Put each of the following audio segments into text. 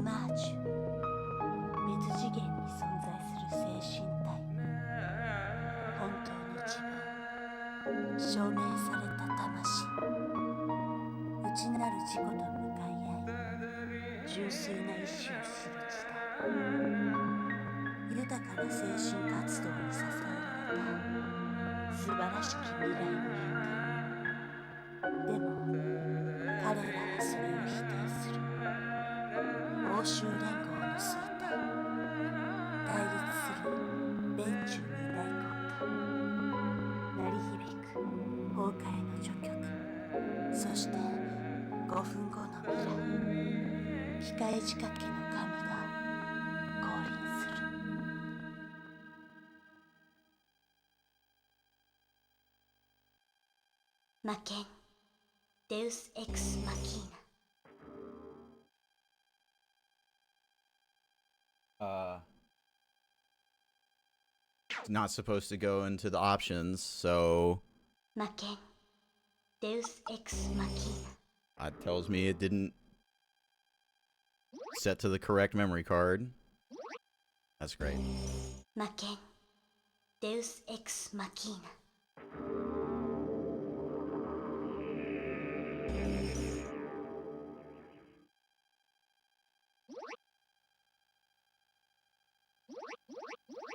マージュ、別次元に存在する精神体、本当の自分、証明された魂、内なる自己と向かい合い、純粋な意志を知る時代。豊かな精神活動に支えられた素晴らしき未来の夢。でも彼らはそれを否定する。欧州連合の衰退、対立する米中二大国家、鳴り響く崩壊の序曲、そして5分後の未来、機械仕掛けの神が降臨する。魔剣デウス・エクス・マキーナ。Not supposed to go into the options, so Maken, Deus Ex Machina. It tells me it didn't set to the correct memory card. That's great. Maken, Deus Ex Machina.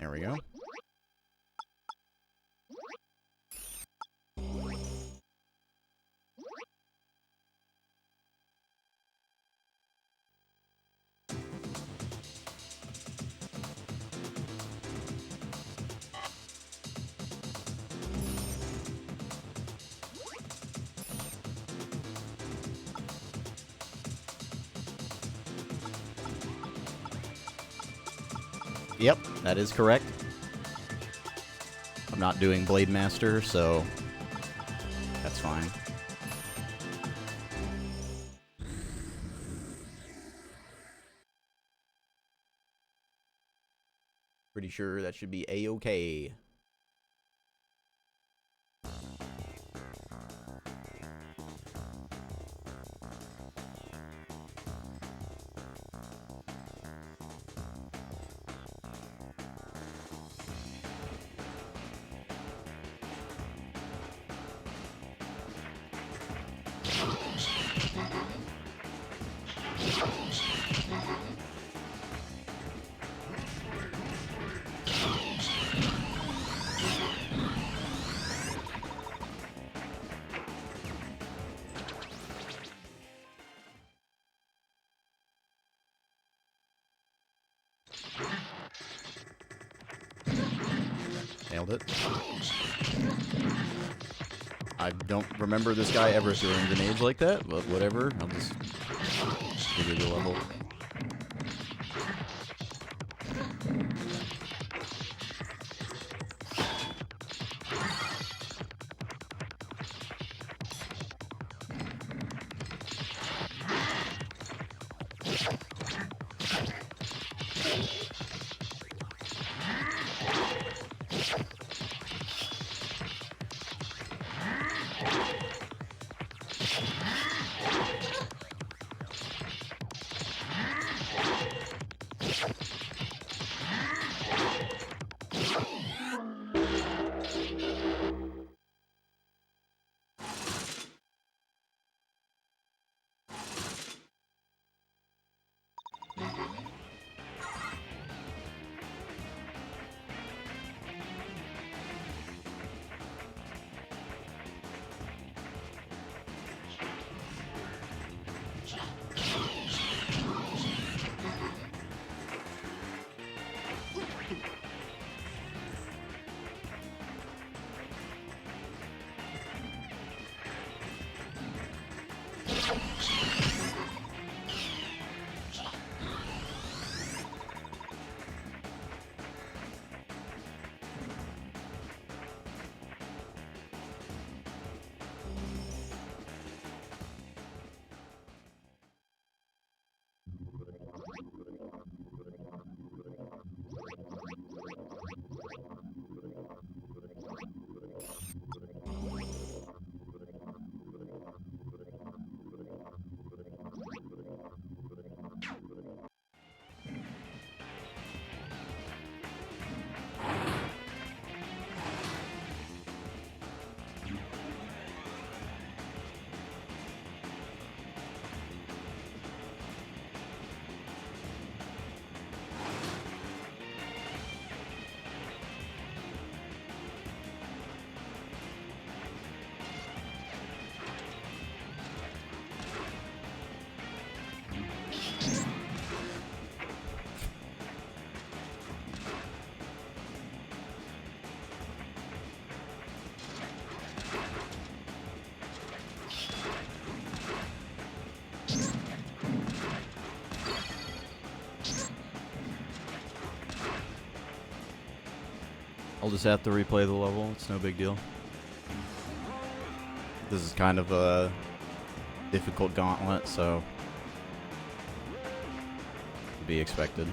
There we go. Yep, that is correct. I'm not doing Blade Master, so that's fine. Pretty sure that should be A-okay. Nailed it. I don't remember this guy ever throwing grenades like that, but whatever. I'll just give you the level. I'll just have to replay the level. It's no big deal. This is kind of a difficult gauntlet, so to be expected.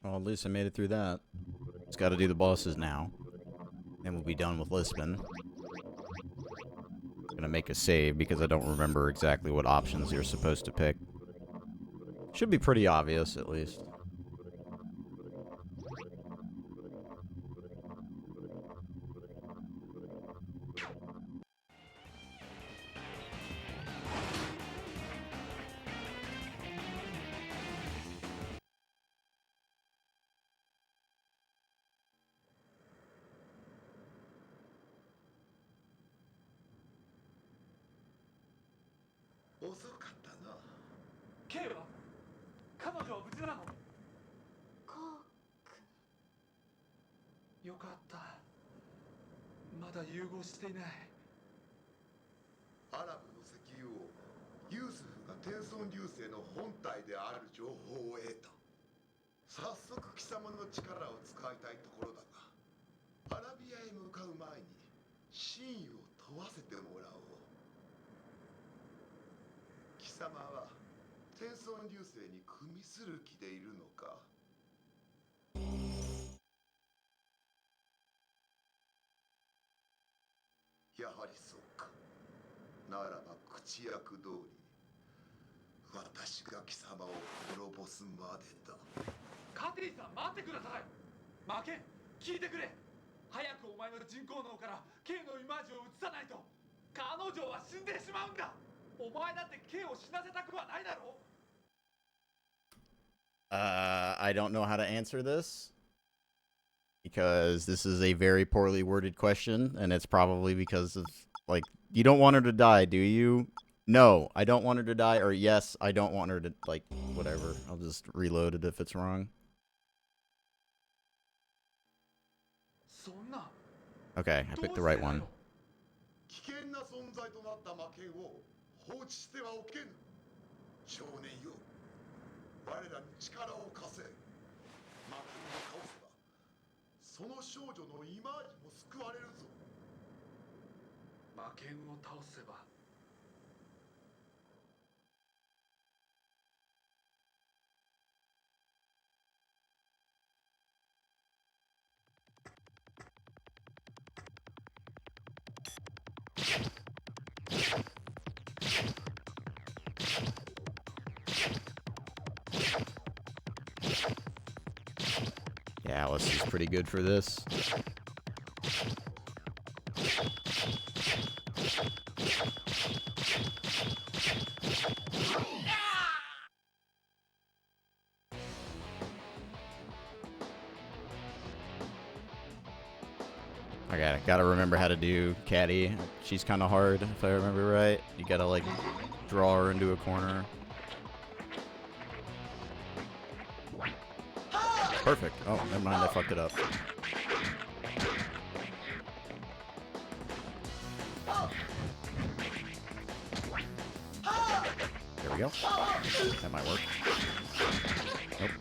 Well, at least I made it through that. Just got to do the bosses now. Then we'll be done with Lisbon. Gonna make a save because I don't remember exactly what options you're supposed to pick. Should be pretty obvious, at least. K は彼女は無事なの？コウ君。よかった。まだ融合していない。アラブの石油王ユースフが天孫流星の本体である情報を得た。早速貴様の力を使いたいところだが、アラビアへ向かう前に真意を問わせてもらおう。貴様は天孫流星に組みする気でいるのか？やはりそうか。ならば口約通り私が貴様を滅ぼすまでだ。カティさん、待ってください。マケン、聞いてくれ。早くお前の人工脳から K のイマージを移さないと彼女は死んでしまうんだ。お前だって K を死なせたくはないだろう。I don't know how to answer this because this is a very poorly worded question, and it's probably because of, like, you don't want her to die, do you? No, I don't want her to die, or yes, I don't want her to, like, whatever. I'll just reload it if it's wrong. Okay, I picked the right one. 危険な存在となった魔剣を放置してはおけぬ。少年よ、我らに力を貸せ。魔剣を倒せばその少女のイマージも救われるぞ。魔剣を倒せば。Yeah, Alice is pretty good for this. I gotta remember how to do Caddy. She's kind of hard, if I remember right. You gotta, like, draw her into a corner. Perfect. Oh, never mind, I fucked it up. There we go. That might work. Nope.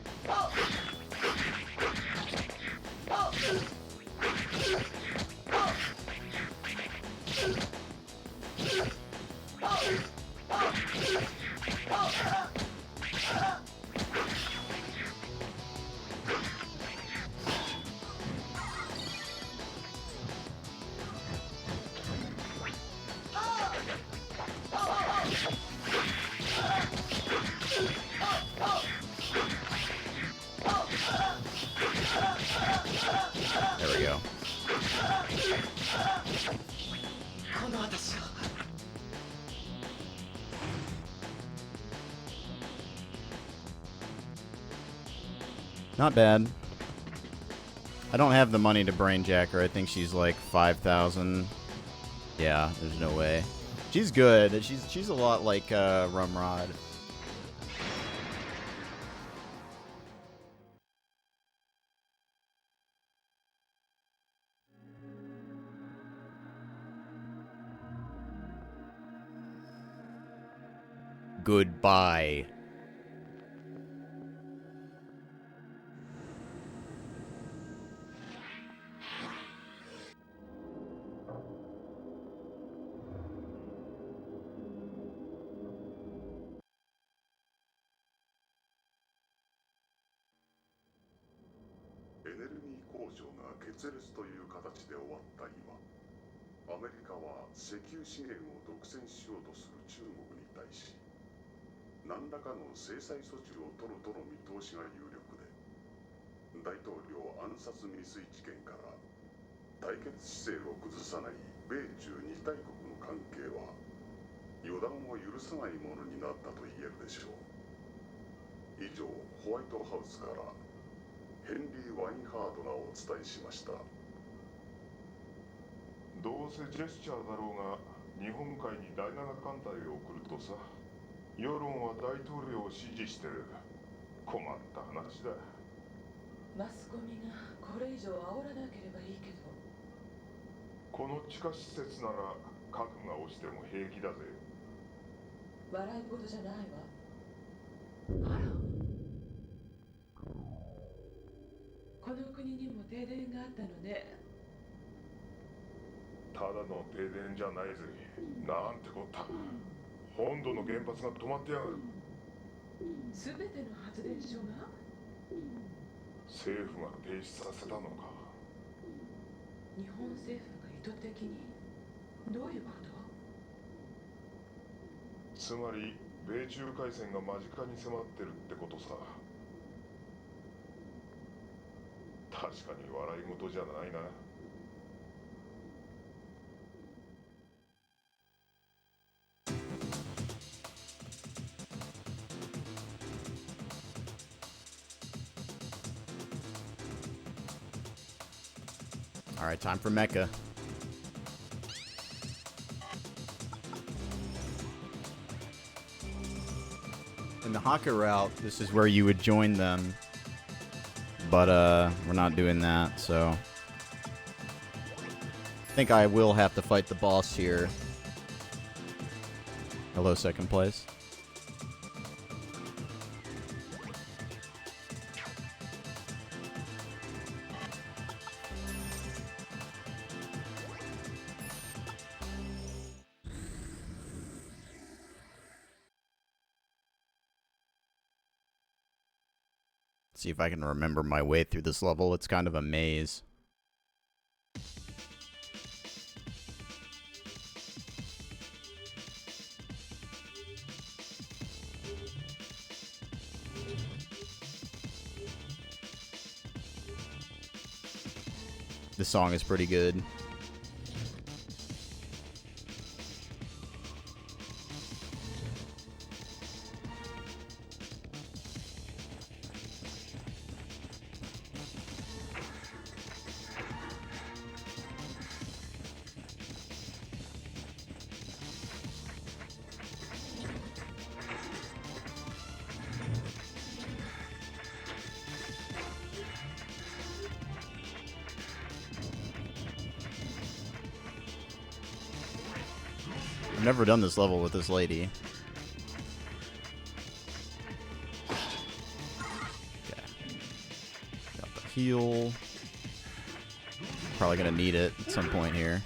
There we go. Not bad. I don't have the money to brain jack her. I think she's like 5,000. Yeah, there's no way. She's good. She's a lot like Rumrod. Goodbye. 決裂という形で終わった今、アメリカは石油資源を独占しようとする中国に対し、何らかの制裁措置を取るとの見通しが有力で、大統領暗殺未遂事件から対決姿勢を崩さない米中二大国の関係は予断を許さないものになったと言えるでしょう。以上、ホワイトハウスからヘンリー・ワインハートがお伝えしました。どうせジェスチャーだろうが、日本海に第7艦隊を送るとさ、世論は大統領を支持してる。困った話だ。マスコミがこれ以上煽らなければいいけど。この地下施設なら核が落ちても平気だぜ。笑い事じゃないわ。あら、この国にも停電があったのね。ただの停電じゃないぜ。なんてこった。本土の原発が止まってやがる。すべての発電所が政府が停止させたのか。日本政府が意図的に。どういうこと？つまり米中海戦が間近に迫ってるってことさ。確かに笑い事じゃないな。All right, time for Mecha. In the Haka route, this is where you would join them. But we're not doing that, so I think I will have to fight the boss here. Hello, second place. See if I can remember my way through this level. It's kind of a maze. This song is pretty good. I've never done this level with this lady. Okay. Got the heal. Probably gonna need it at some point here.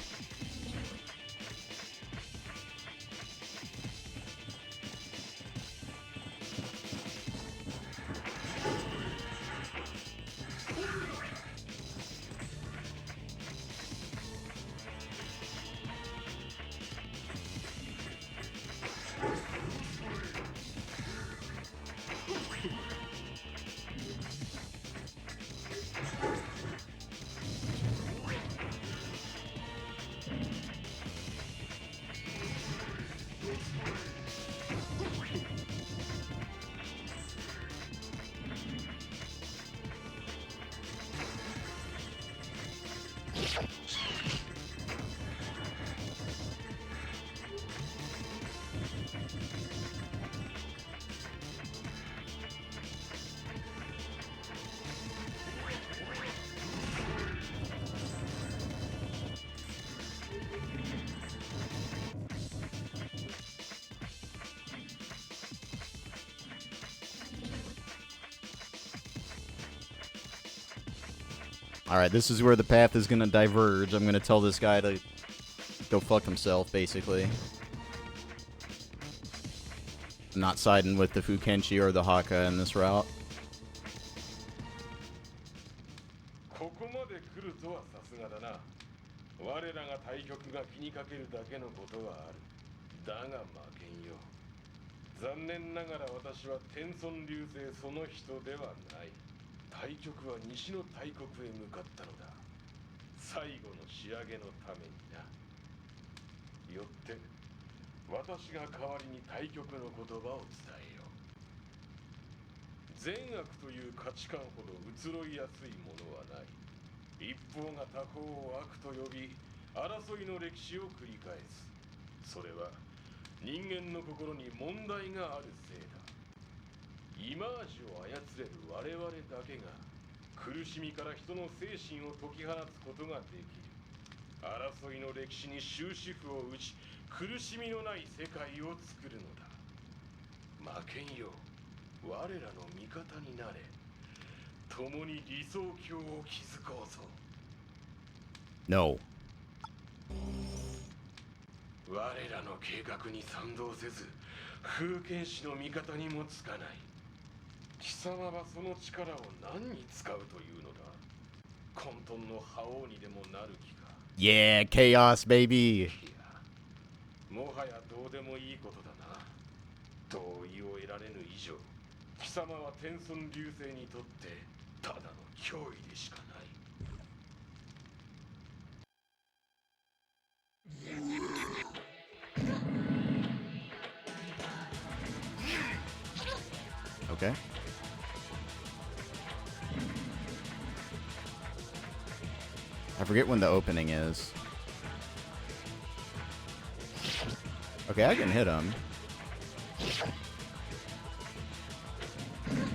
Alright, this is where the path is going to diverge. I'm going to tell this guy to go fuck himself, basically. I'm not siding with the Fukenshi or the Haka in this route. こここまで来るとはさすがだな。我らが対局が気にかけるだけのことはある。だが負けんよ。残念ながら私は天孫流星その人ではない。対局は西の大国へ向かったのだ。最後の仕上げのためにな。よって私が代わりに対局の言葉を伝えよう。善悪という価値観ほど移ろいやすいものはない。一方が他方を悪と呼び、争いの歴史を繰り返す。それは人間の心に問題があるせいだ。イマージを操れる我々だけが苦しみから人の精神を解き放つことができる。争いの歴史に終止符を打ち、苦しみのない世界を作るのだ。負けんよ。我らの味方になれ。共に理想郷を築こうぞ。No. 我らの計画に賛同せず、風剣士の味方にもつかない。貴様はその力を何に使うというのだ。混沌の覇王にでもなる気か。Yeah, chaos, baby. いや、もはやどうでもいいことだな。同意を得られぬ以上、貴様は天孫流星にとってただの脅威でしかない。Okay. I forget when the opening is. Okay, I can hit him.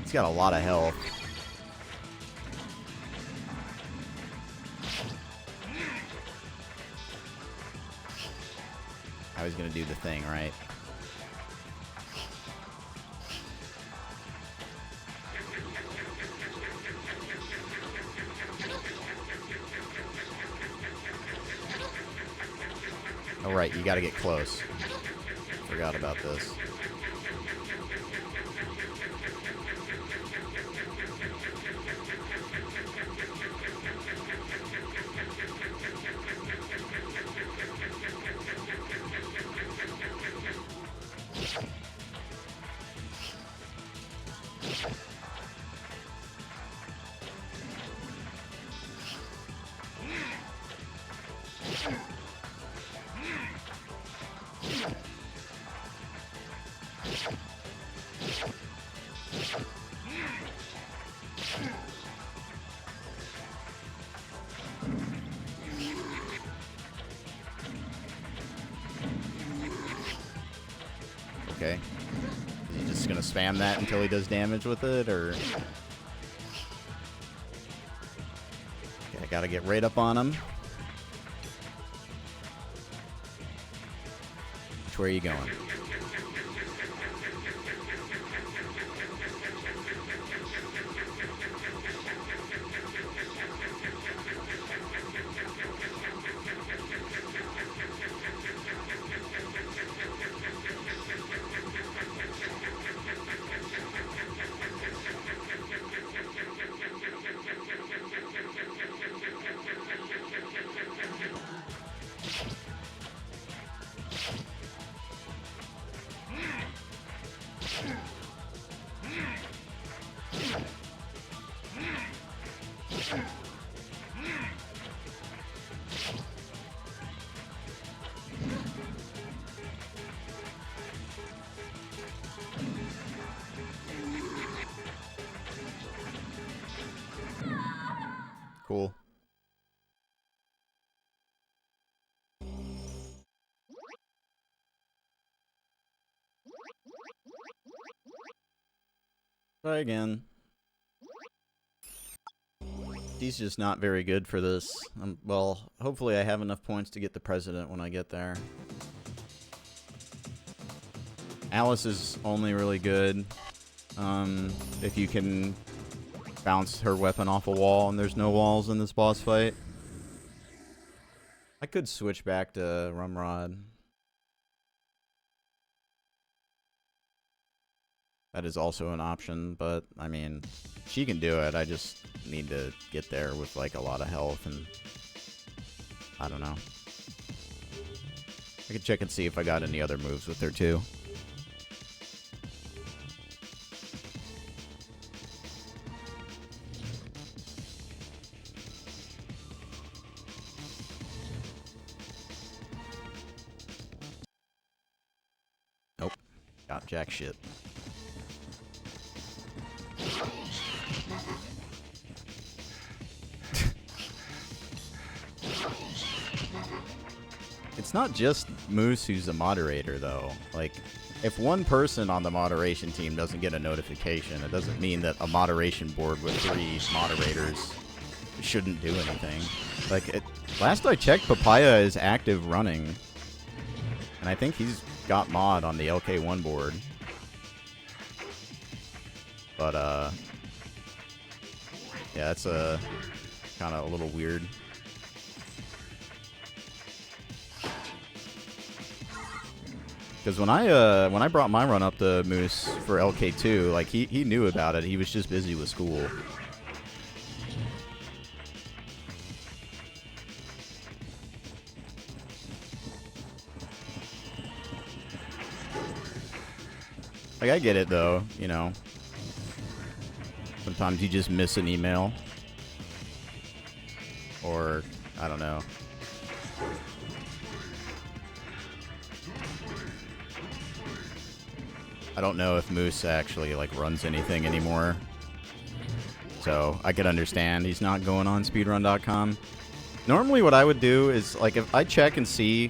He's got a lot of health. I was gonna do the thing, right? All right, you gotta get close. Forgot about this. Okay. Is he just gonna spam that until he does damage with it, or? Okay, I gotta get right up on him. Which way are you going? Cool. Try again. He's just not very good for this. Well, hopefully I have enough points to get the president when I get there. Alice is only really good if you can bounce her weapon off a wall and there's no walls in this boss fight. I could switch back to Rumrod. That is also an option, but I mean, she can do it. I just need to get there with like a lot of health, and I don't know. I can check and see if I got any other moves with her too. Nope. Got jack shit. It's not just Moose who's a moderator, though. Like, if one person on the moderation team doesn't get a notification, it doesn't mean that a moderation board with 3 moderators shouldn't do anything. Like, last I checked, Papaya is active running. And I think he's got mod on the LK1 board. But, yeah, that's kind of a little weird. Because when I brought my run up to Moose for LK2, like he knew about it. He was just busy with school. Like, I get it though, you know. Sometimes you just miss an email. Or, I don't know. I don't know if Moose actually like runs anything anymore. So I could understand he's not going on speedrun.com. Normally what I would do is, like, if I check and see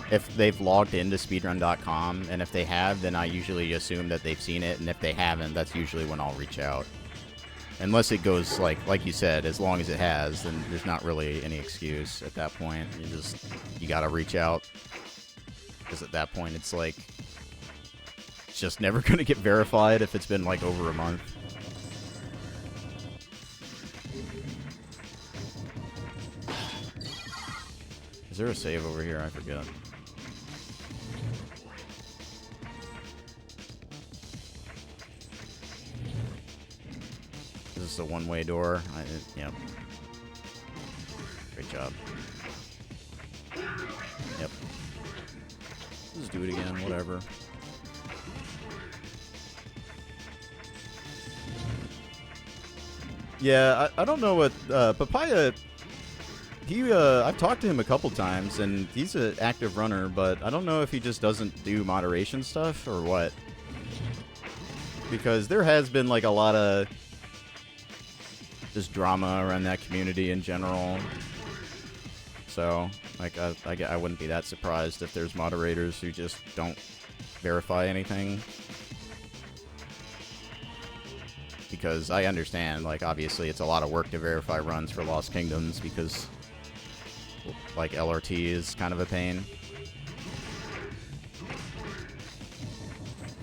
if they've logged into speedrun.com, and if they have, then I usually assume that they've seen it, and if they haven't, that's usually when I'll reach out. Unless it goes, like you said, as long as it has, then there's not really any excuse at that point. You gotta reach out. Because at that point, it's like, it's just never gonna get verified if it's been like over a month. Is there a save over here? I forget. This is a one-way door. Yep. Great job. Yep. Just do it again, whatever. Yeah, I don't know what Papaya. I've talked to him a couple times, and he's an active runner, but I don't know if he just doesn't do moderation stuff or what. Because there has been like a lot of just drama around that community in general. So, like, I wouldn't be that surprised if there's moderators who just don't verify anything. Because I understand, like, obviously it's a lot of work to verify runs for Lost Kingdoms because, like, LRT is kind of a pain.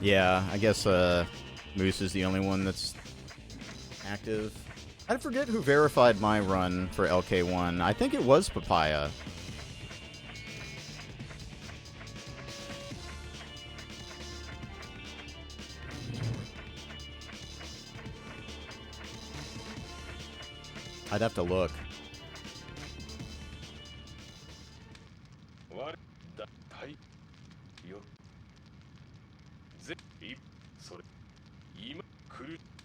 Yeah, I guess Moose is the only one that's active. I forget who verified my run for LK1. I think it was Papaya. I'd have to look.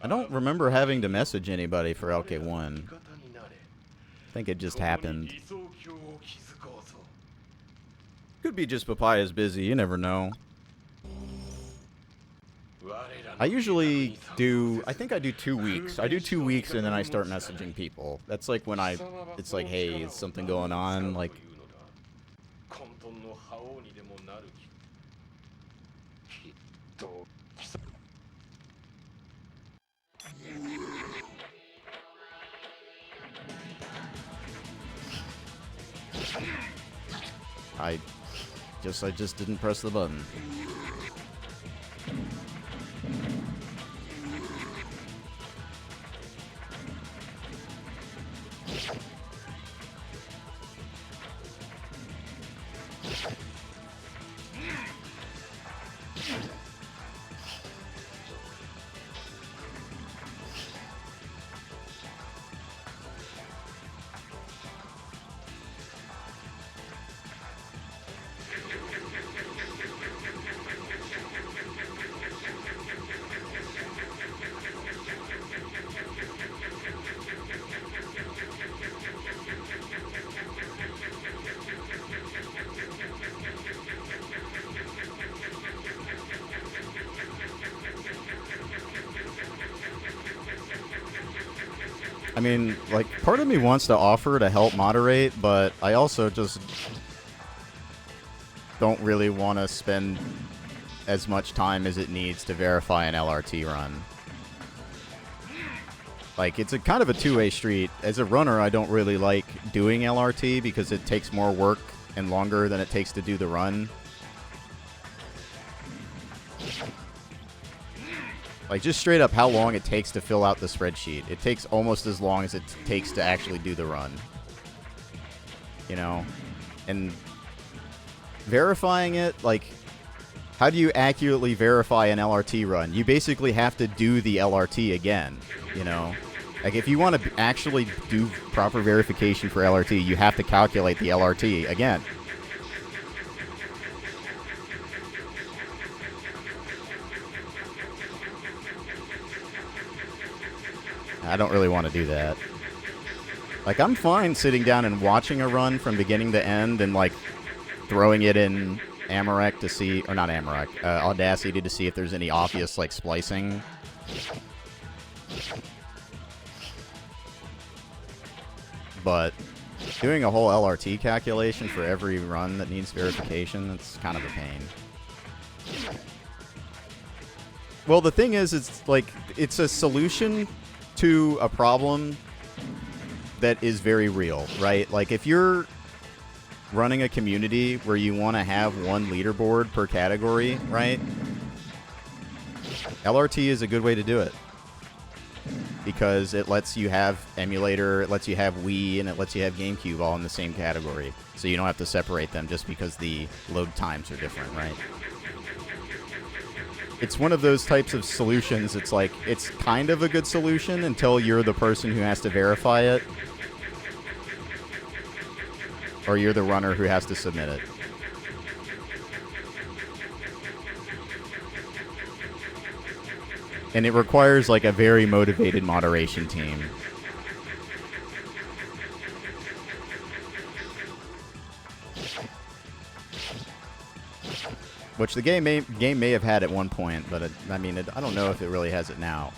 I don't remember having to message anybody for LK1. I think it just happened. Could be just Papaya's busy, you never know. I usually do, I think I do 2 weeks. I do 2 weeks and then I start messaging people. That's like when it's like, hey, is something going on? Like, I just didn't press the button. I mean, like, part of me wants to offer to help moderate, but I also just don't really want to spend as much time as it needs to verify an LRT run. Like, it's a kind of a two-way street. As a runner, I don't really like doing LRT because it takes more work and longer than it takes to do the run. Like, just straight up how long it takes to fill out the spreadsheet. It takes almost as long as it takes to actually do the run. You know? And verifying it, like, how do you accurately verify an LRT run? You basically have to do the LRT again, you know? Like, if you want to actually do proper verification for LRT, you have to calculate the LRT again. I don't really want to do that. Like, I'm fine sitting down and watching a run from beginning to end and, like, throwing it in Amarok to see, or not Amarok, Audacity to see if there's any obvious, like, splicing. But doing a whole LRT calculation for every run that needs verification, it's kind of a pain. Well, the thing is, it's like, it's a solution to a problem that is very real, right? Like, if you're running a community where you want to have one leaderboard per category, right? LRT is a good way to do it. Because it lets you have emulator, it lets you have Wii, and it lets you have GameCube all in the same category. So you don't have to separate them just because the load times are different, right? It's one of those types of solutions. It's like, it's kind of a good solution until you're the person who has to verify it. Or you're the runner who has to submit it. And it requires, like, a very motivated moderation team. Which the game may have had at one point, but I mean, I don't know if it really has it now.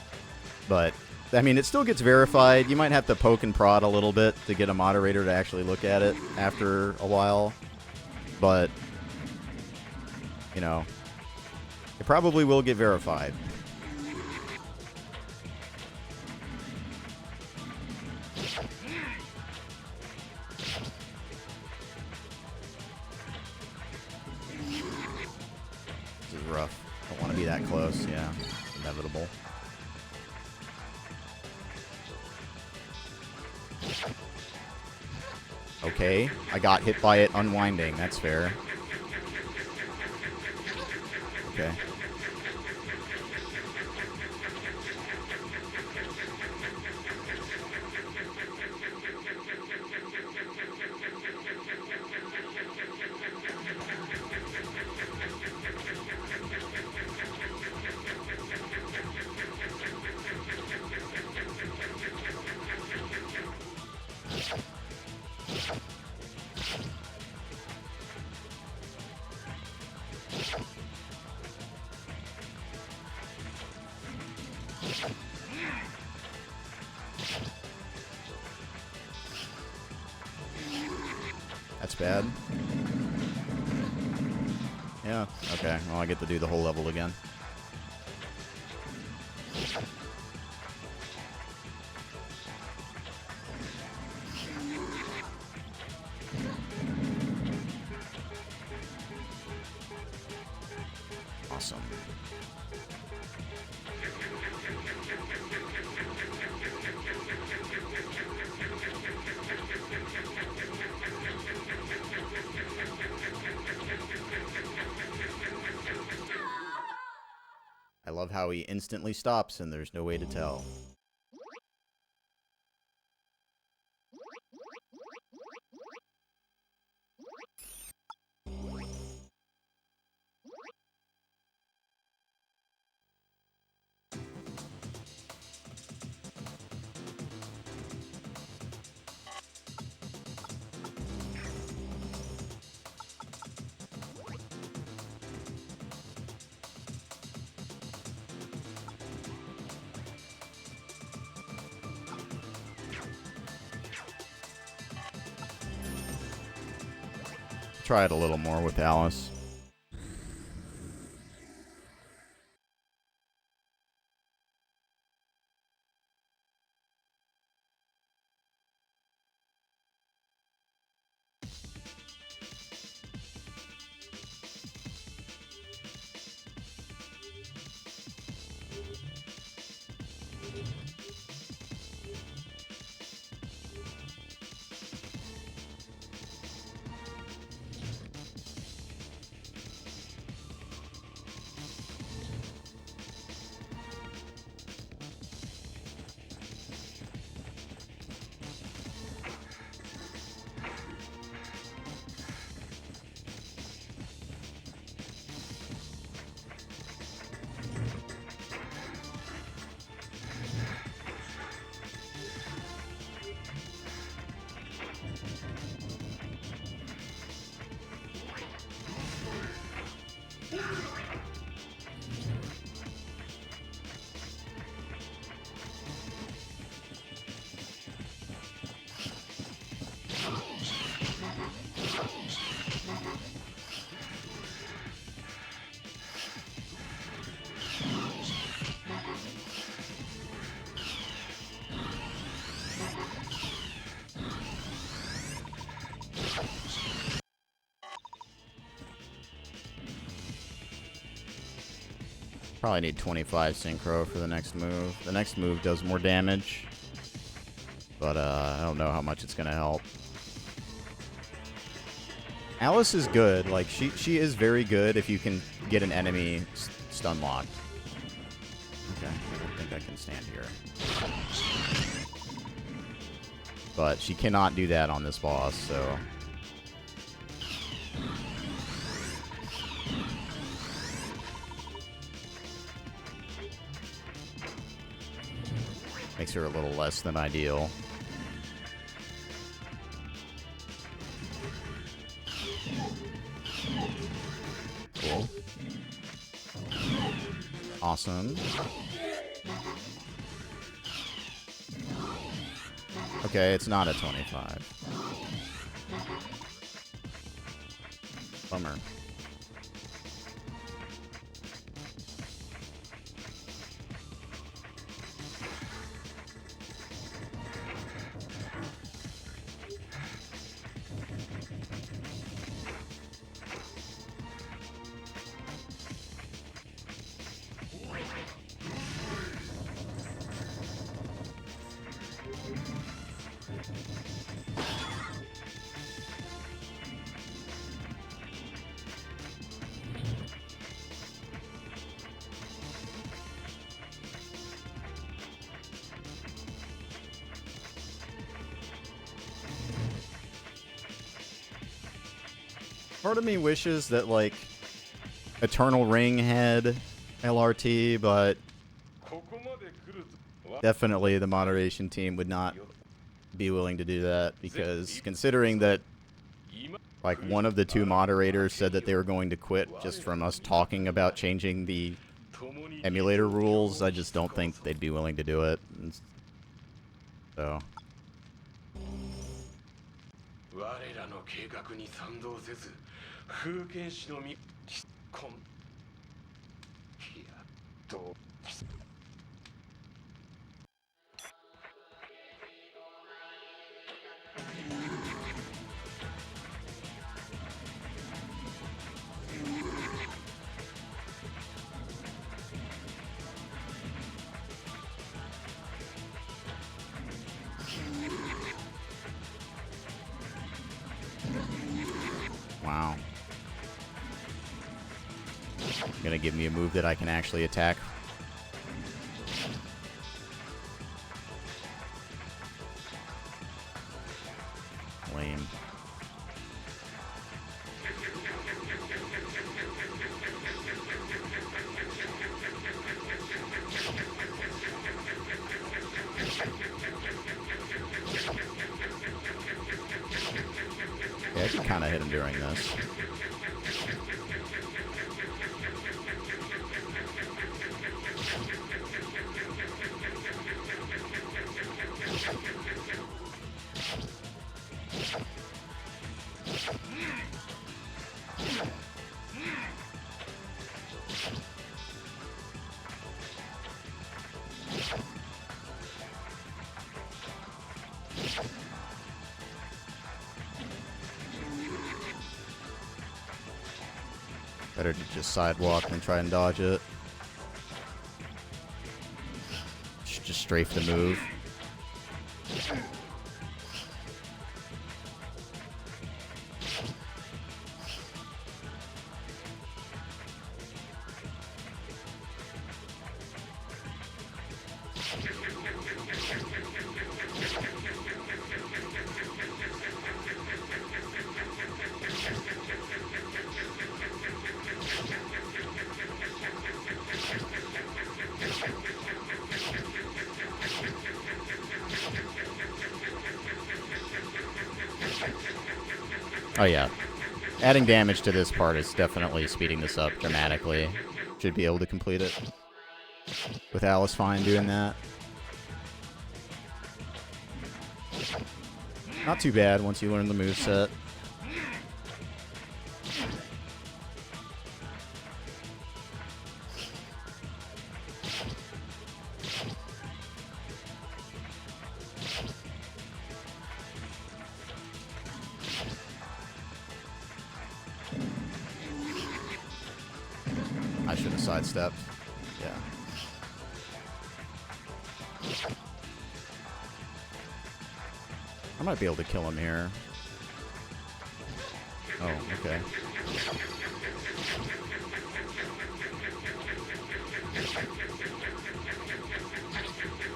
But, I mean, it still gets verified. You might have to poke and prod a little bit to get a moderator to actually look at it after a while. But, you know, it probably will get verified. This is rough. Don't want to be that close. Yeah, it's inevitable. Okay, I got hit by it unwinding. That's fair. Okay. That's bad. Yeah, okay. Well, I get to do the whole level again. Awesome. I love how he instantly stops and there's no way to tell. Try it a little more with Alice. Probably need 25 synchro for the next move. The next move does more damage, but I don't know how much it's gonna help. Alice is good. Like she is very good if you can get an enemy stun locked. Okay, I don't think I can stand here. But she cannot do that on this boss, so. Makes her a little less than ideal. Cool. Awesome. Okay, it's not a 25. Bummer. Part of me wishes that, like, Eternal Ring had LRT, but definitely the moderation team would not be willing to do that, because considering that, like, one of the two moderators said that they were going to quit just from us talking about changing the emulator rules, I just don't think they'd be willing to do it. And so... Wow. Gonna give me a move that I can actually attack. Lame. Yeah, I can kind of hit him during this. Better to just sidewalk than try and dodge it. Should just strafe the move. Oh yeah. Adding damage to this part is definitely speeding this up dramatically. Should be able to complete it. With Alice fine doing that. Not too bad once you learn the moveset. I should have sidestepped. Yeah. I might be able to kill him here. Oh, okay.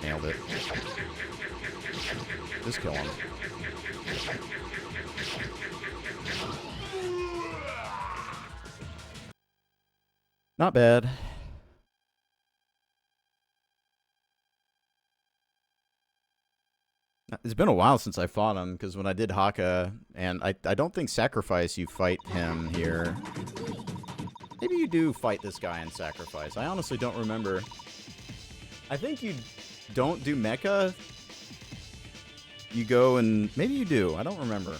Nailed it. Just kill him. Not bad. It's been a while since I fought him, because when I did Haka, and I don't think Sacrifice you fight him here. Maybe you do fight this guy in Sacrifice. I honestly don't remember. I think you don't do Mecha. You go and... Maybe you do. I don't remember.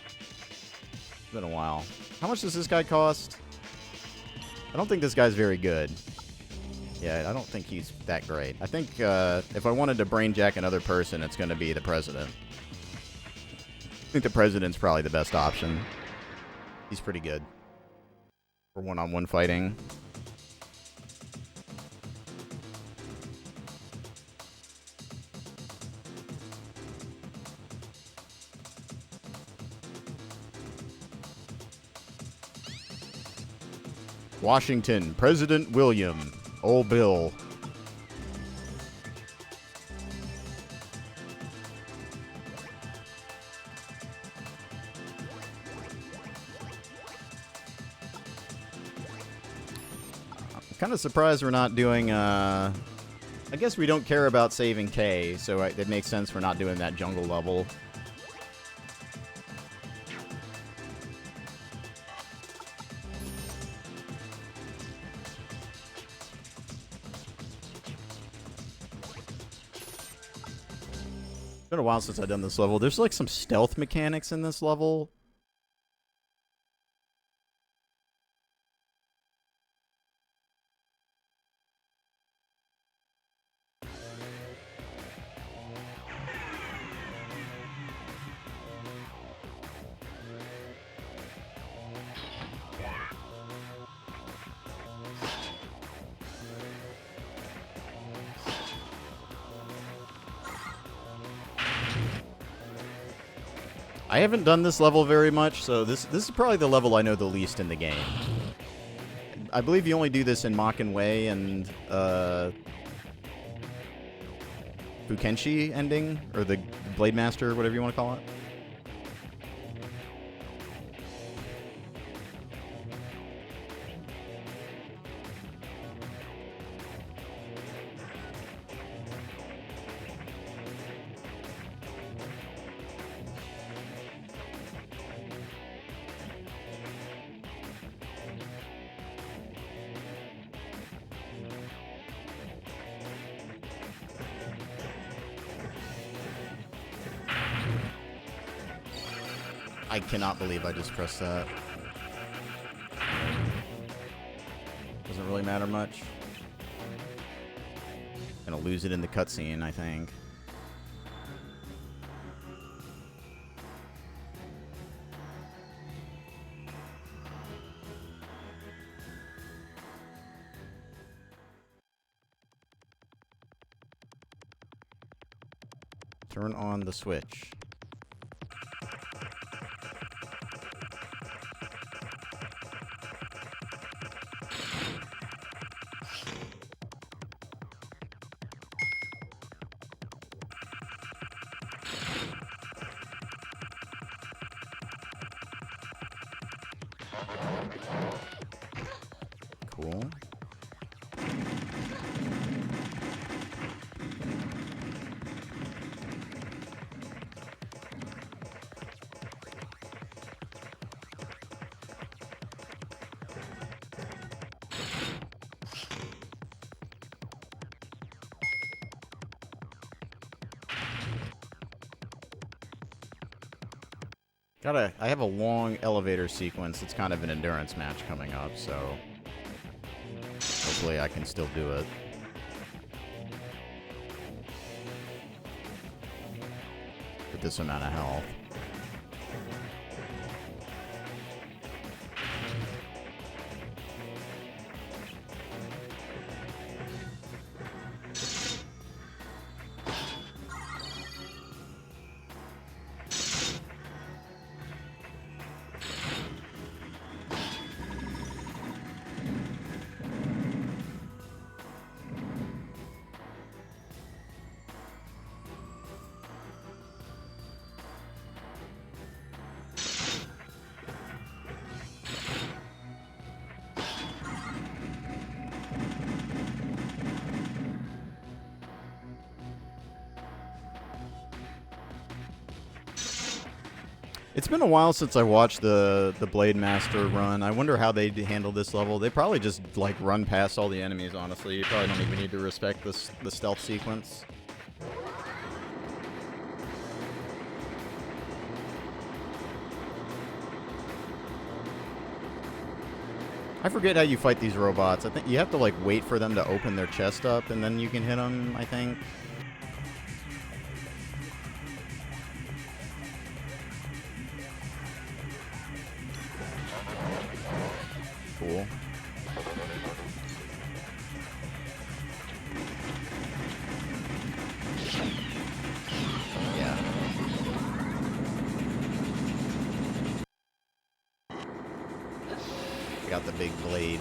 It's been a while. How much does this guy cost? I don't think this guy's very good. Yeah, I don't think he's that great. I think if I wanted to brainjack another person, it's going to be the President. I think the President's probably the best option. He's pretty good for one-on-one fighting. Washington, President William. Old Bill. I'm kind of surprised we're not doing, I guess we don't care about saving K, so it makes sense we're not doing that jungle level. It's been a while since I've done this level. There's like some stealth mechanics in this level. I haven't done this level very much, so this is probably the level I know the least in the game. I believe you only do this in Maken Way and Fukenshi ending, or the Blade Master, whatever you want to call it. I cannot believe I just pressed that. Doesn't really matter much. Gonna lose it in the cutscene, I think. Turn on the switch. Cool. I have a long elevator sequence. It's kind of an endurance match coming up, so hopefully I can still do it. With this amount of health. It's been a while since I watched the Blade Master run. I wonder how they handle this level. They probably just like run past all the enemies, honestly. You probably don't even need to respect the stealth sequence. I forget how you fight these robots. I think you have to like wait for them to open their chest up and then you can hit them, I think. Cool. Yeah. Got the big blade.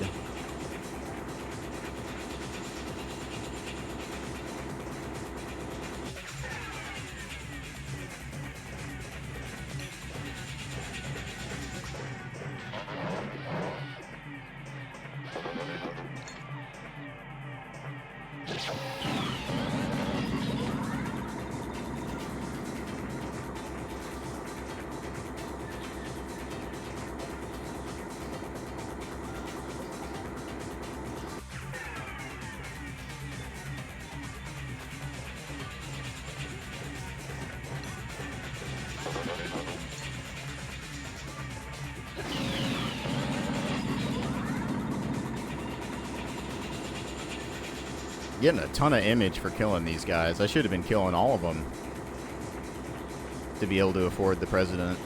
Getting a ton of image for killing these guys. I should have been killing all of them to be able to afford the president.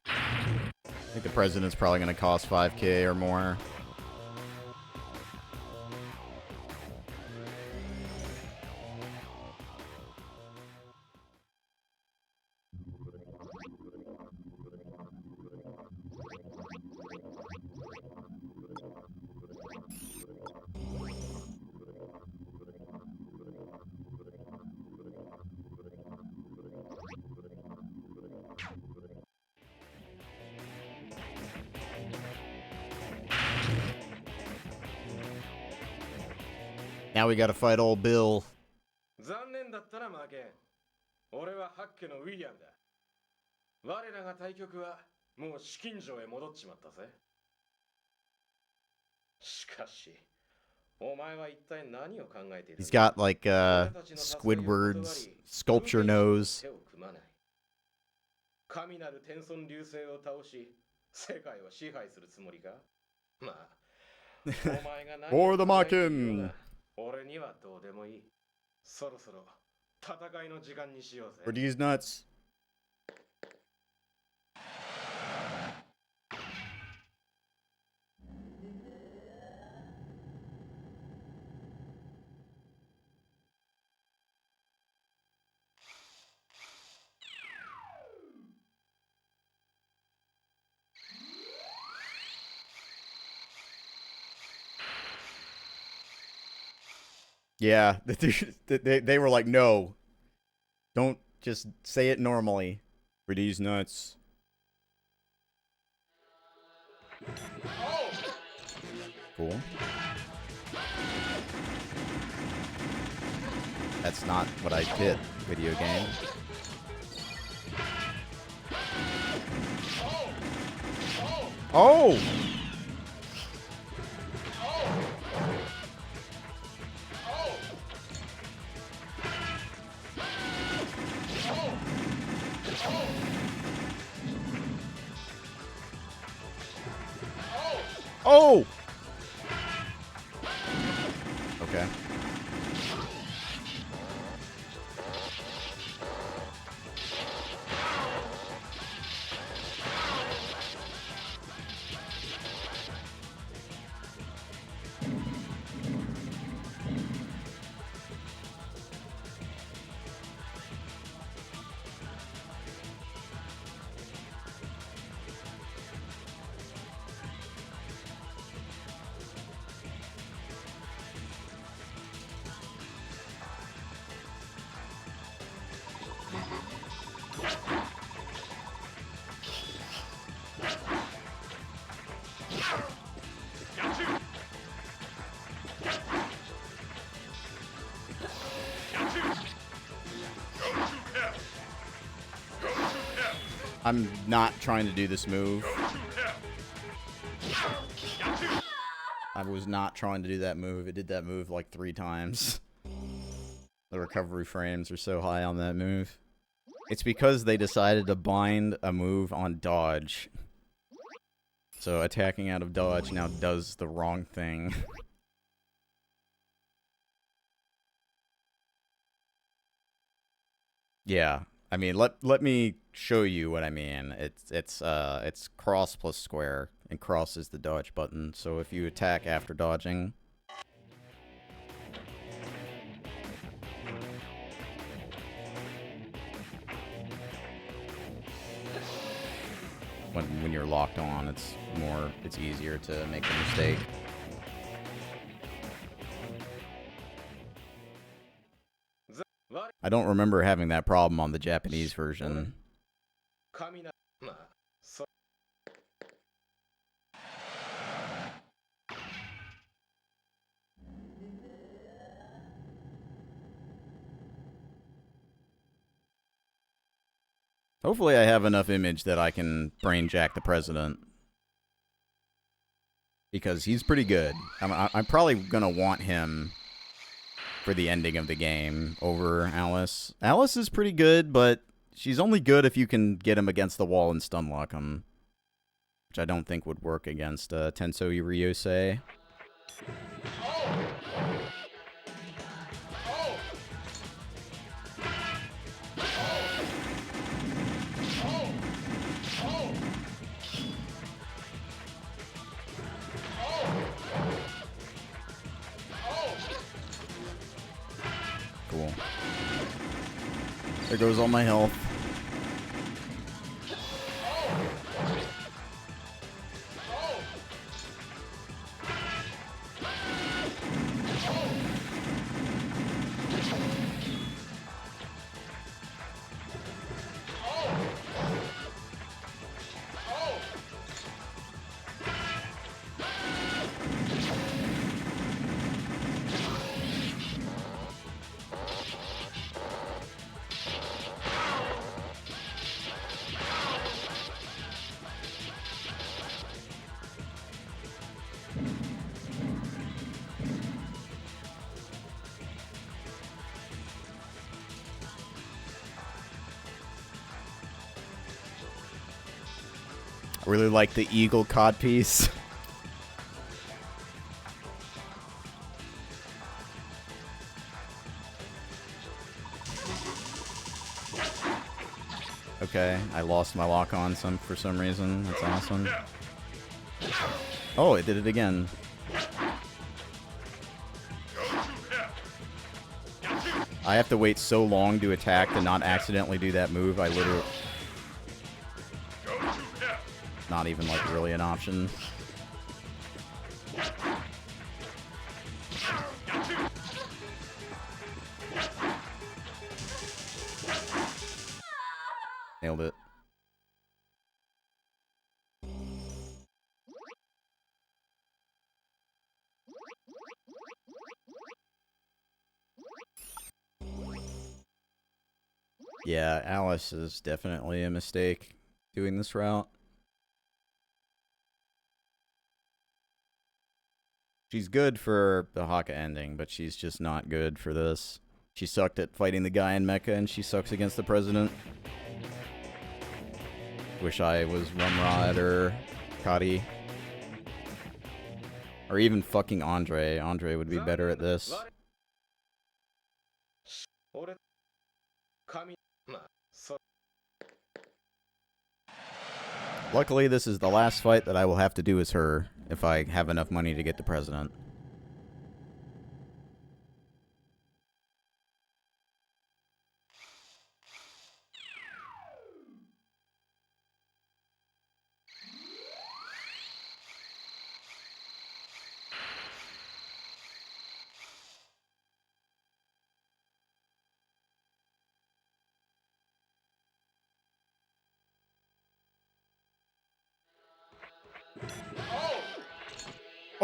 I think the president's probably going to cost 5K or more. Now we gotta fight old Bill. 残念だったな、マーケン。俺はハッケのウィリアムだ。我らが対局はもう資金城へ戻っちまったぜ。しかし、お前は一体何を考えている？ He's got like Squidward's sculpture nose. 神なる天孫流星を倒し、世界を支配するつもりか？まあ、お前が何を Or the 考えている Maken. か俺にはどうでもいい。そろそろ戦いの時間にしようぜ。 For these nuts. Yeah, they were like, no, don't just say it normally. For these nuts. Cool. That's not what I did, video game. Oh! Oh! Okay. I'm not trying to do this move. I was not trying to do that move. It did that move like 3 times. The recovery frames are so high on that move. It's because they decided to bind a move on dodge. So attacking out of dodge now does the wrong thing. Yeah. I mean, let me show you what I mean. It's cross plus square, and cross is the dodge button. So if you attack after dodging, when you're locked on, it's easier to make a mistake. I don't remember having that problem on the Japanese version. Hopefully I have enough image that I can brain jack the president. Because he's pretty good. I'm probably gonna want him for the ending of the game over Alice. Alice is pretty good, but she's only good if you can get him against the wall and stun lock him. Which I don't think would work against Tensou Ryosei. Cool. There goes all my health. I really like the eagle codpiece. Okay, I lost my lock on for some reason. That's awesome. Oh, it did it again. I have to wait so long to attack to not accidentally do that move. I literally... Not even, like, really an option. Nailed it. Yeah, Alice is definitely a mistake doing this route. She's good for the Haka ending, but she's just not good for this. She sucked at fighting the guy in Mecha, and she sucks against the president. Wish I was Rumrod or Kadi. Or even fucking Andre. Andre would be better at this. Luckily, this is the last fight that I will have to do as her, if I have enough money to get the president.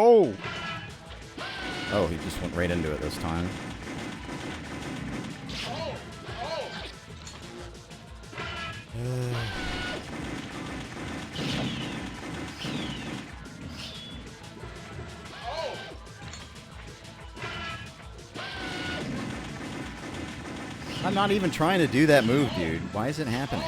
Oh! Oh, he just went right into it this time. I'm not even trying to do that move, dude. Why is it happening?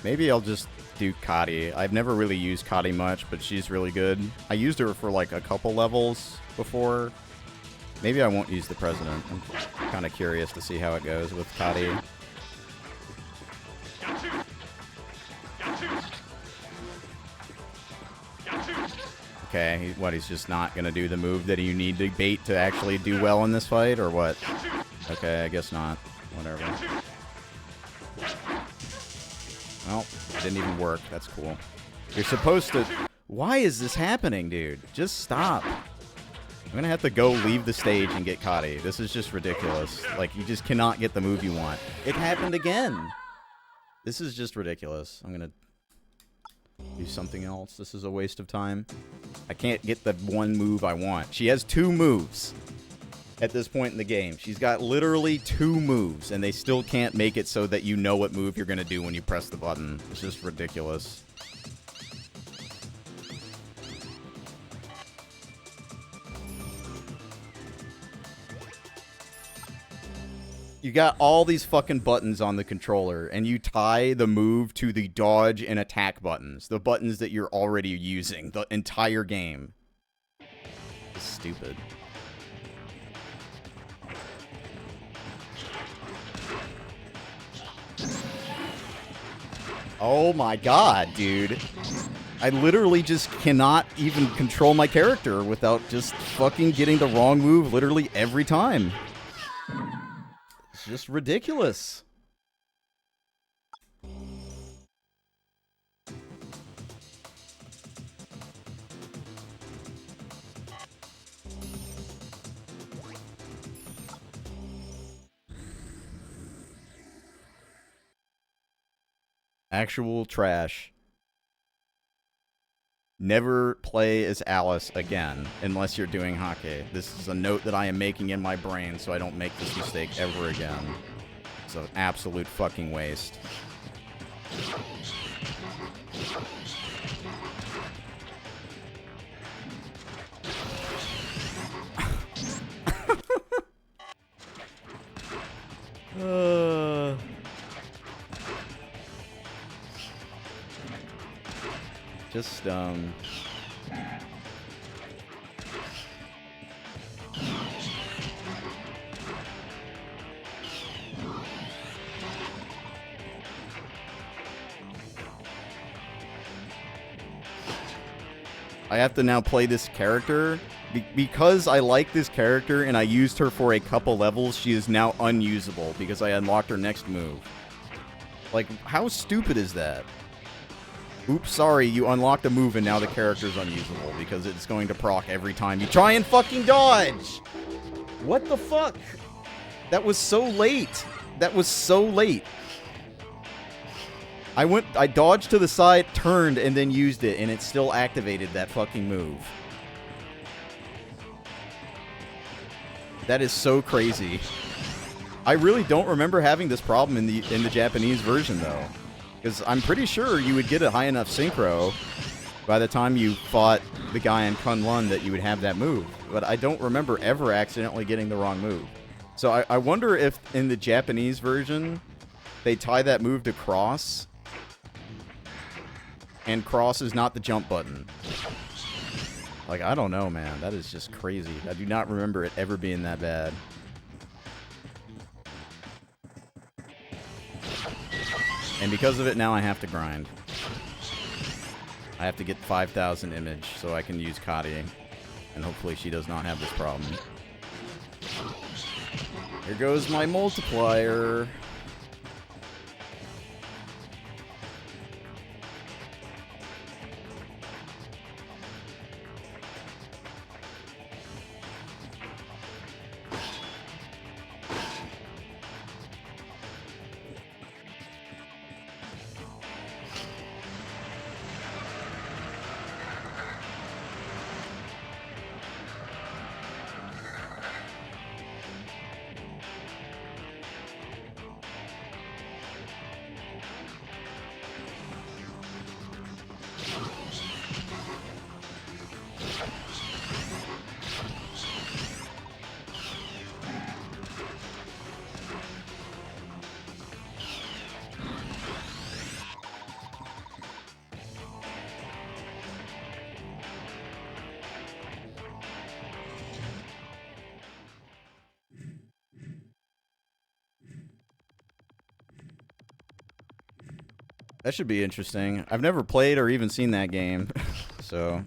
Maybe I'll just do Kadi. I've never really used Kadi much, but she's really good. I used her for like a couple levels before. Maybe I won't use the president. I'm kind of curious to see how it goes with Kadi. Okay, he's just not going to do the move that you need to bait to actually do well in this fight, or what? Okay, I guess not. Whatever. Well, it didn't even work. That's cool. You're supposed to... Why is this happening, dude? Just stop. I'm gonna have to go leave the stage and get Kadi. This is just ridiculous. Like, you just cannot get the move you want. It happened again. This is just ridiculous. I'm gonna do something else. This is a waste of time. I can't get the one move I want. She has 2 moves at this point in the game. She's got literally 2 moves, and they still can't make it so that you know what move you're going to do when you press the button. It's just ridiculous. You got all these fucking buttons on the controller, and you tie the move to the dodge and attack buttons. The buttons that you're already using the entire game. It's stupid. Oh my god, dude. I literally just cannot even control my character without just fucking getting the wrong move literally every time. It's just ridiculous. Actual trash. Never play as Alice again, unless you're doing Hake. This is a note that I am making in my brain so I don't make this mistake ever again. It's an absolute fucking waste. Just, I have to now play this character. Because I like this character and I used her for a couple levels, she is now unusable because I unlocked her next move. Like, how stupid is that? Oops, sorry, you unlocked a move and now the character's unusable because it's going to proc every time you try and fucking dodge! What the fuck? That was so late. That was so late. I dodged to the side, turned, and then used it, and it still activated that fucking move. That is so crazy. I really don't remember having this problem in the Japanese version, though. Because I'm pretty sure you would get a high enough synchro by the time you fought the guy in Kunlun that you would have that move. But I don't remember ever accidentally getting the wrong move. So I wonder if in the Japanese version, they tie that move to cross, and cross is not the jump button. Like, I don't know, man. That is just crazy. I do not remember it ever being that bad. And because of it, now I have to grind. I have to get 5,000 image so I can use Kadi. And hopefully she does not have this problem. Here goes my multiplier. That should be interesting. I've never played or even seen that game, so...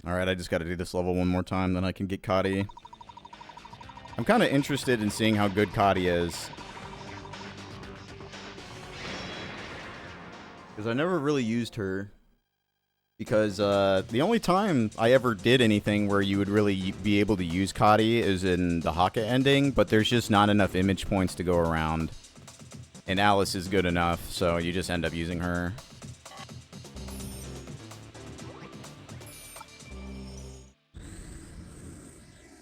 Alright, I just gotta do this level one more time, then I can get Kadi. I'm kind of interested in seeing how good Kadi is. Because I never really used her. Because the only time I ever did anything where you would really be able to use Kadi is in the Haka ending, but there's just not enough image points to go around. And Alice is good enough, so you just end up using her.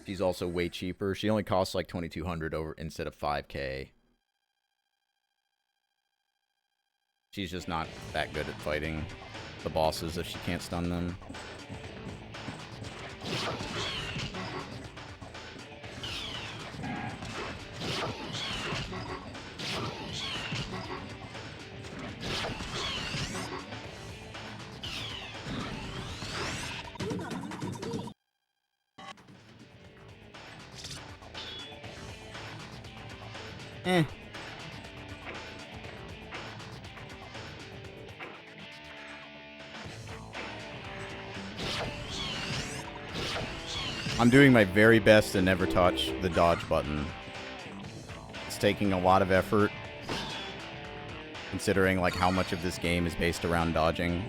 She's also way cheaper. She only costs like 2,200 over instead of 5K. She's just not that good at fighting the bosses if she can't stun them. Eh. I'm doing my very best to never touch the dodge button. It's taking a lot of effort, considering like how much of this game is based around dodging.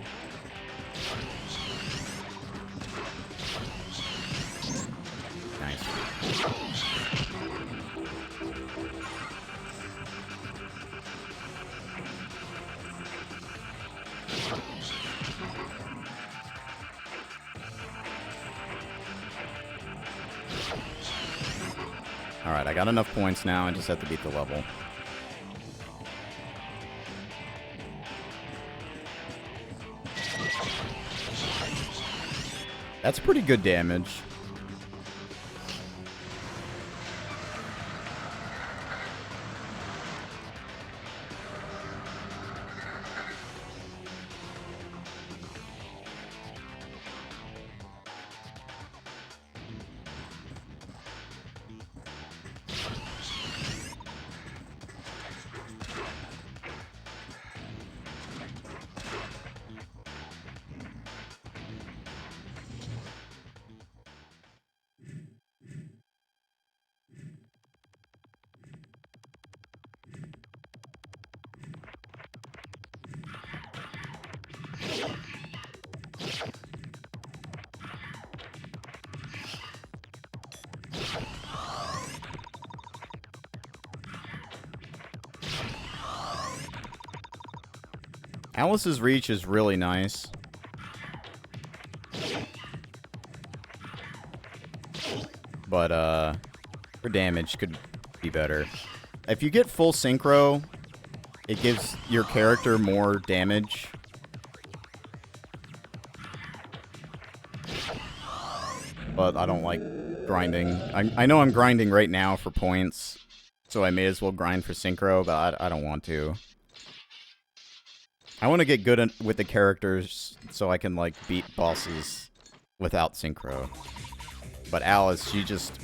Nice. Alright, I got enough points now. I just have to beat the level. That's pretty good damage. Alice's reach is really nice. But, her damage could be better. If you get full synchro, it gives your character more damage. But I don't like grinding. I know I'm grinding right now for points, so I may as well grind for synchro, but I don't want to. I want to get good with the characters so I can, like, beat bosses without synchro. But Alice, she just...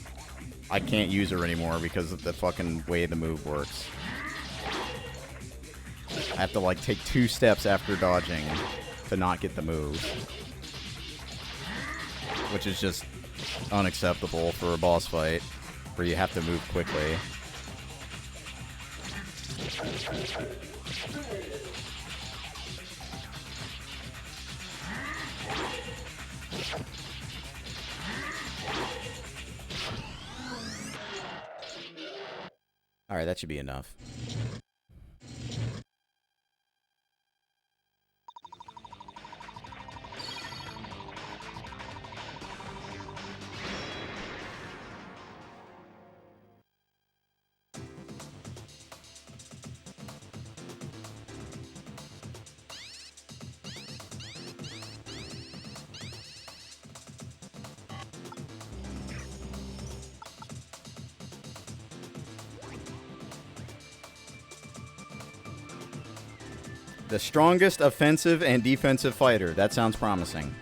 I can't use her anymore because of the fucking way the move works. I have to, like, take 2 steps after dodging to not get the move. Which is just unacceptable for a boss fight where you have to move quickly. Alright, that should be enough. The strongest offensive and defensive fighter. That sounds promising.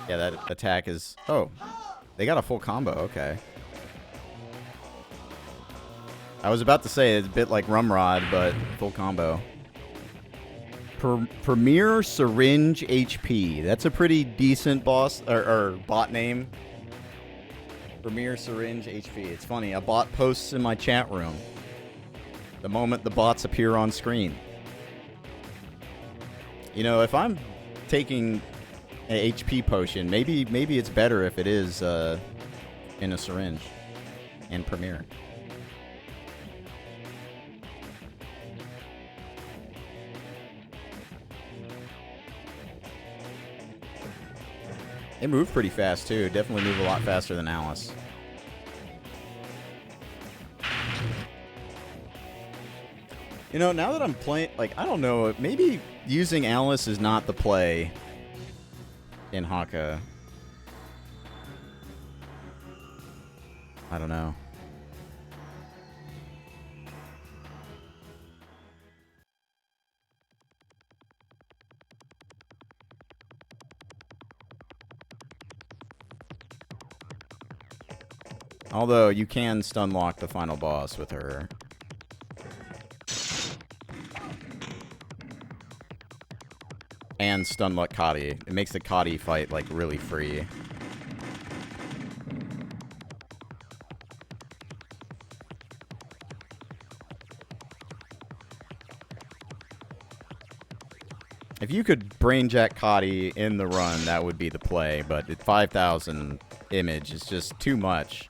Yeah, that attack is... Oh, they got a full combo. Okay. I was about to say it's a bit like Rumrod, but full combo. Premier Syringe HP. That's a pretty decent boss or bot name. Premier Syringe HP. It's funny. A bot posts in my chat room. The moment the bots appear on screen. You know, if I'm taking an HP potion, maybe it's better if it is in a syringe in Premiere. They move pretty fast too. Definitely move a lot faster than Alice. You know, now that I'm playing, like, I don't know, maybe using Alice is not the play in Haka. I don't know. Although, you can stun lock the final boss with her. And stun lock Kati. It makes the Kati fight, like, really free. If you could brainjack Kati in the run, that would be the play. But at 5,000 image is just too much.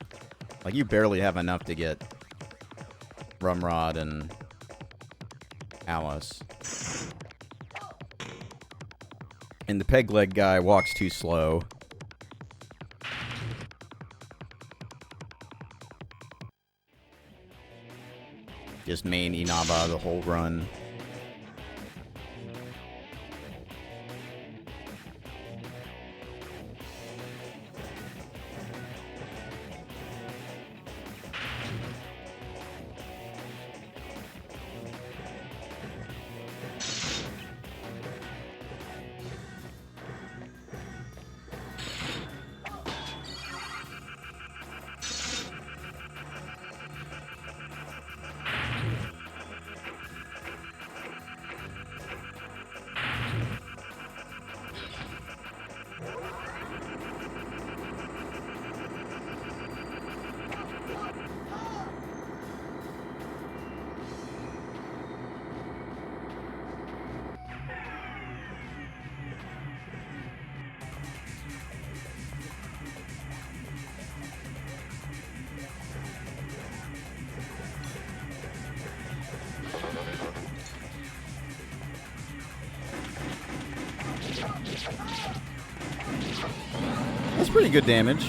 Like, you barely have enough to get Rumrod and Alice. And the peg leg guy walks too slow. Just main Inaba the whole run. That's pretty good damage.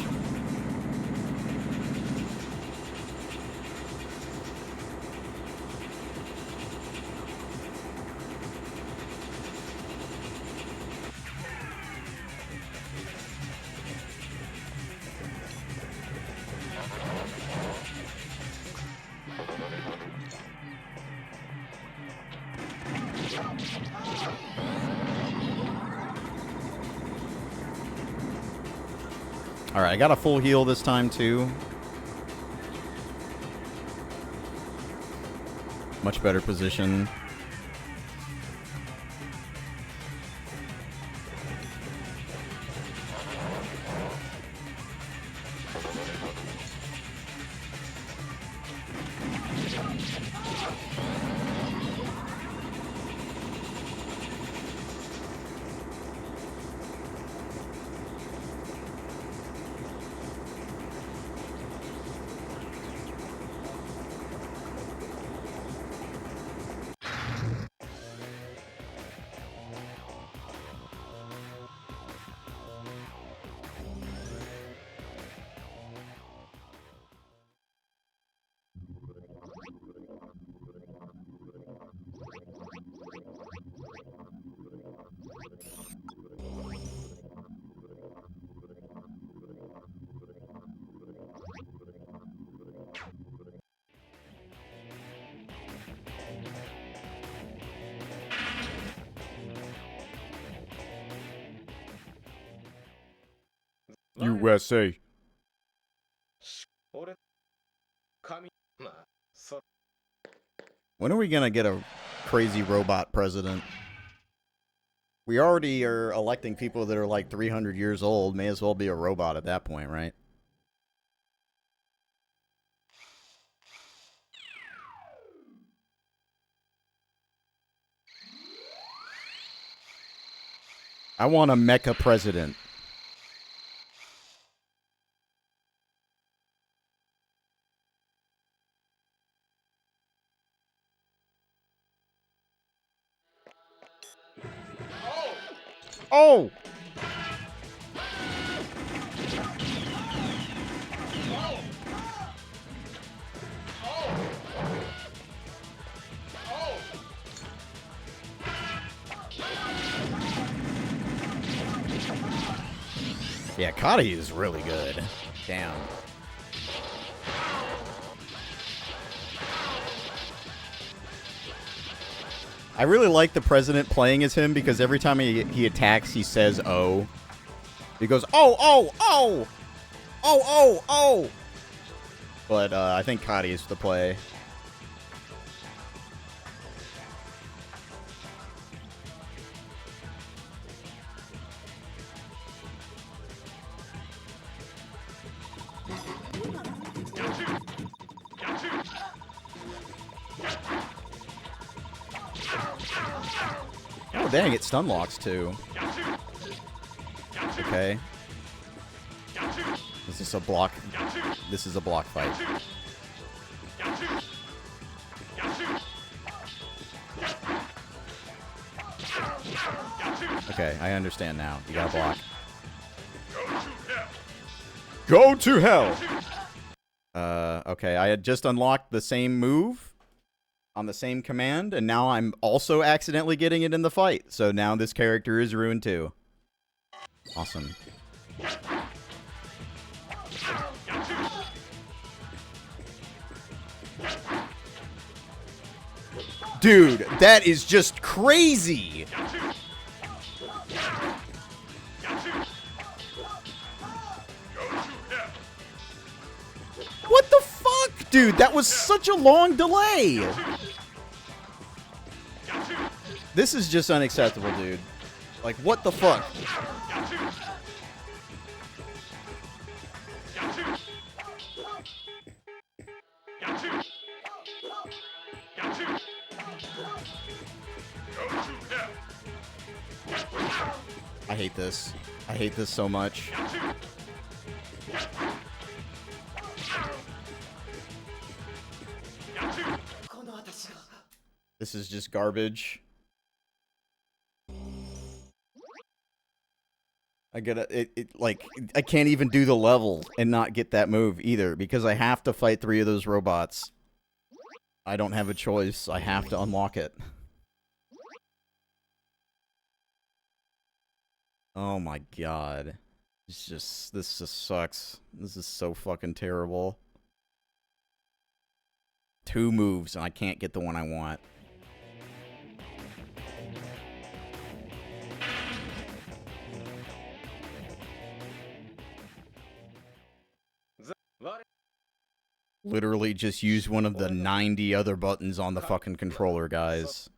Alright, I got a full heal this time, too. Much better position. USA. When are we gonna get a crazy robot president? We already are electing people that are like 300 years old. May as well be a robot at that point, right? I want a mecha president. Oh! Yeah, Kari is really good. Damn. I really like the president playing as him because every time he attacks, he says, oh. He goes, oh, oh, oh! Oh, oh, oh! But I think Kari is the play. Oh, dang, it stun locks, too. Okay. This is a block. This is a block fight. Okay, I understand now. You gotta block. Go to hell! Okay, I had just unlocked the same move on the same command, and now I'm also accidentally getting it in the fight. So now this character is ruined too. Awesome. Dude, that is just crazy! What the fuck? Dude, that was such a long delay! This is just unacceptable, dude. Like, what the fuck? I hate this. I hate this so much. This is just garbage. I can't even do the level and not get that move either because I have to fight 3 of those robots. I don't have a choice. I have to unlock it. Oh my god. This just sucks. This is so fucking terrible. 2 moves and I can't get the one I want. Literally just use one of the 90 other buttons on the fucking controller, guys.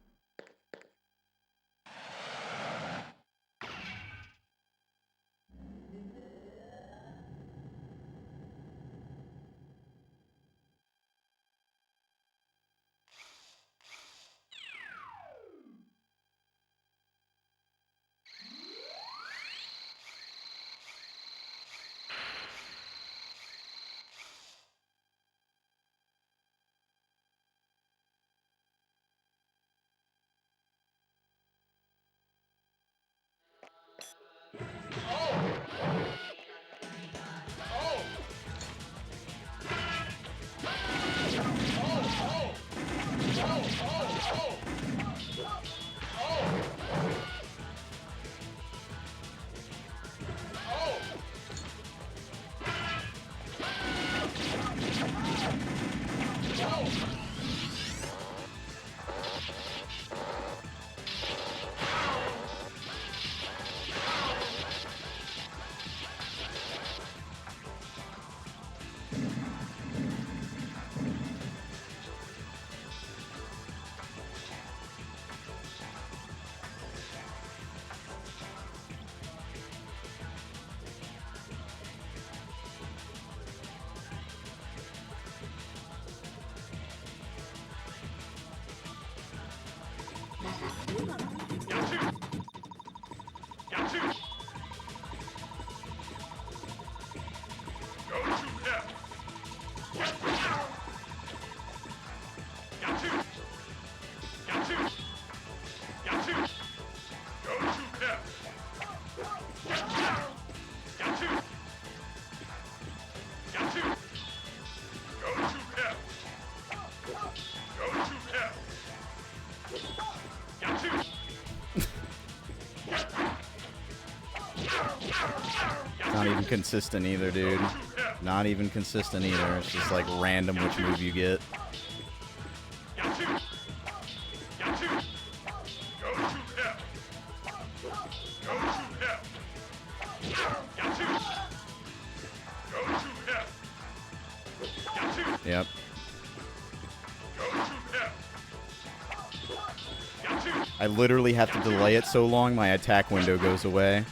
consistent either, dude. Not even consistent either. It's just like random which move you get. Yep. I literally have to delay it so long my attack window goes away.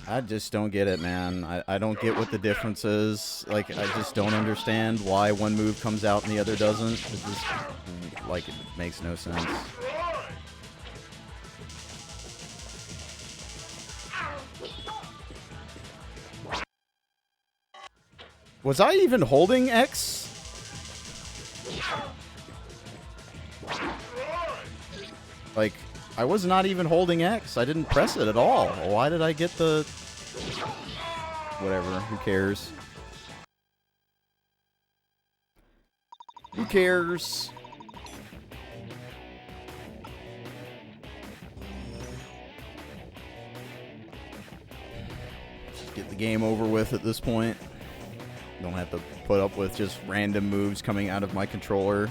I just don't get it, man. I don't get what the difference is. Like, I just don't understand why one move comes out and the other doesn't. It just, like, it makes no sense. Was I even holding X? Like, I was not even holding X. I didn't press it at all. Why did I get the... Whatever, who cares? Who cares? Just get the game over with at this point. Don't have to put up with just random moves coming out of my controller.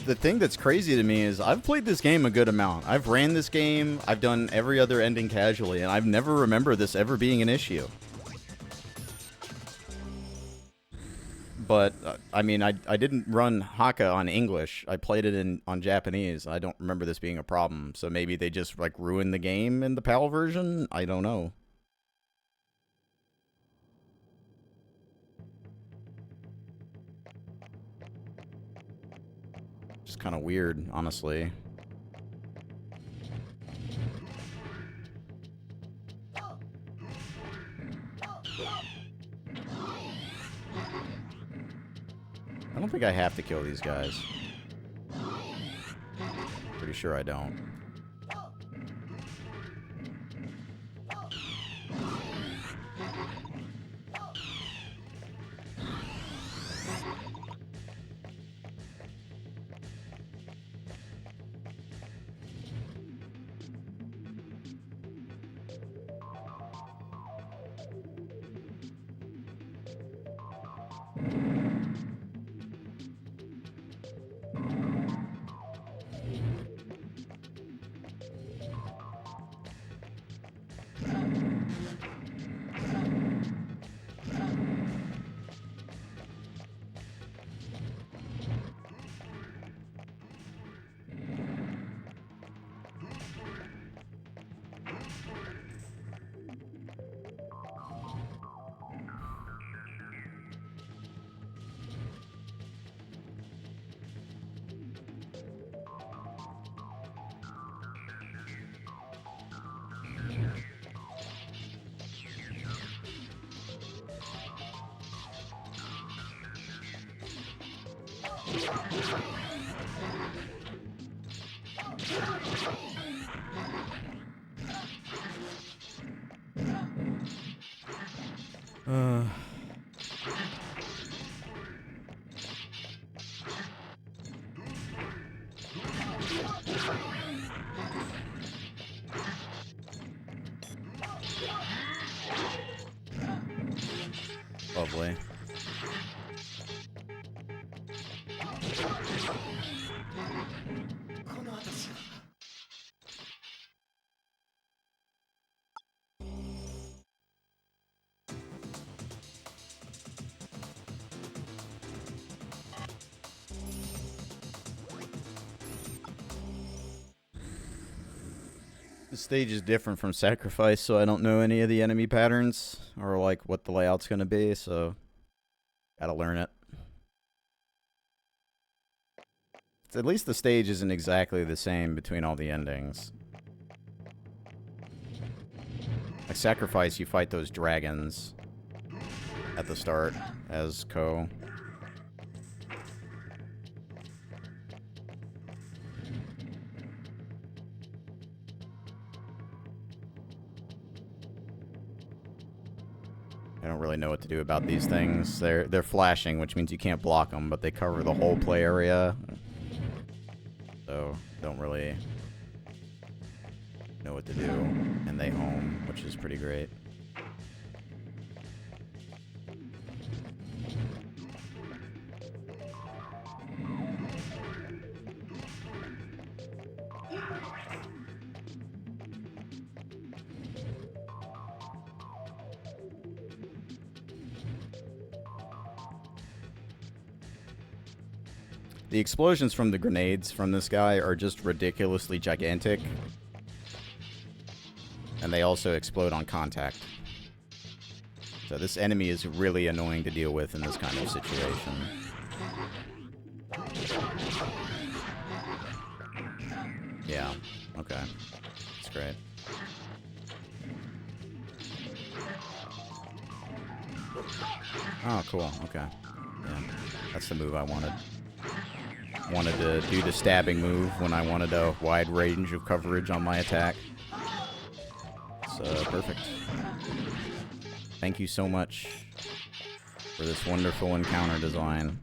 The thing that's crazy to me is I've played this game a good amount. I've ran this game, I've done every other ending casually, and I've never remember this ever being an issue. But, I mean, I didn't run Haka on English. I played it on Japanese. I don't remember this being a problem. So maybe they just, like, ruined the game in the PAL version? I don't know. Just kind of weird, honestly. I don't think I have to kill these guys. Pretty sure I don't. Lovely. The stage is different from Sacrifice, so I don't know any of the enemy patterns or like what the layout's gonna be, so gotta learn it. At least the stage isn't exactly the same between all the endings. Like Sacrifice, you fight those dragons at the start as Ko. I don't really know what to do about these things. They're flashing, which means you can't block them, but they cover the whole play area. So, don't really know what to do. And they home, which is pretty great. The explosions from the grenades from this guy are just ridiculously gigantic. And they also explode on contact. So this enemy is really annoying to deal with in this kind of situation. Yeah, okay. That's great. Oh, cool, okay. Yeah, that's the move I wanted. Wanted to do the stabbing move when I wanted a wide range of coverage on my attack. So, perfect. Thank you so much for this wonderful encounter design.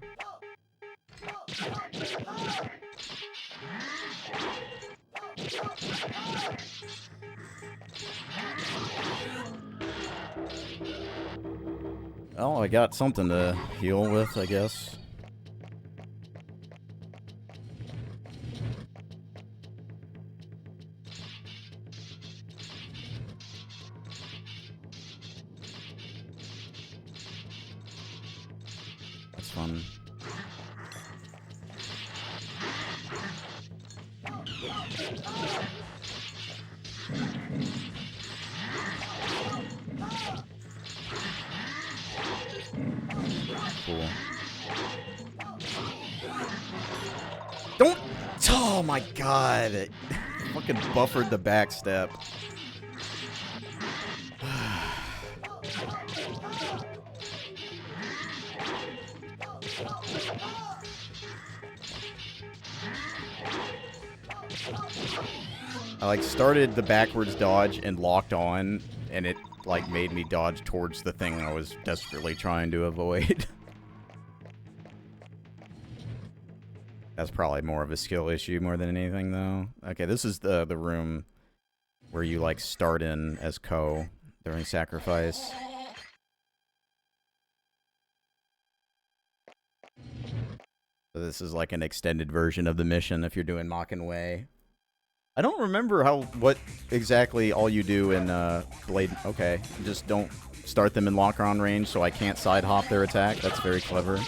Oh, I got something to heal with, I guess. That's fun. Cool. Don't! Oh my god! It fucking buffered the backstep. I like started the backwards dodge and locked on, and it like made me dodge towards the thing I was desperately trying to avoid. That's probably more of a skill issue more than anything, though. Okay, this is the room where you like start in as Ko during Sacrifice. So this is like an extended version of the mission if you're doing Maken Way. I don't remember what exactly all you do in Blade. Okay, just don't start them in lock-on range so I can't side hop their attack. That's very clever.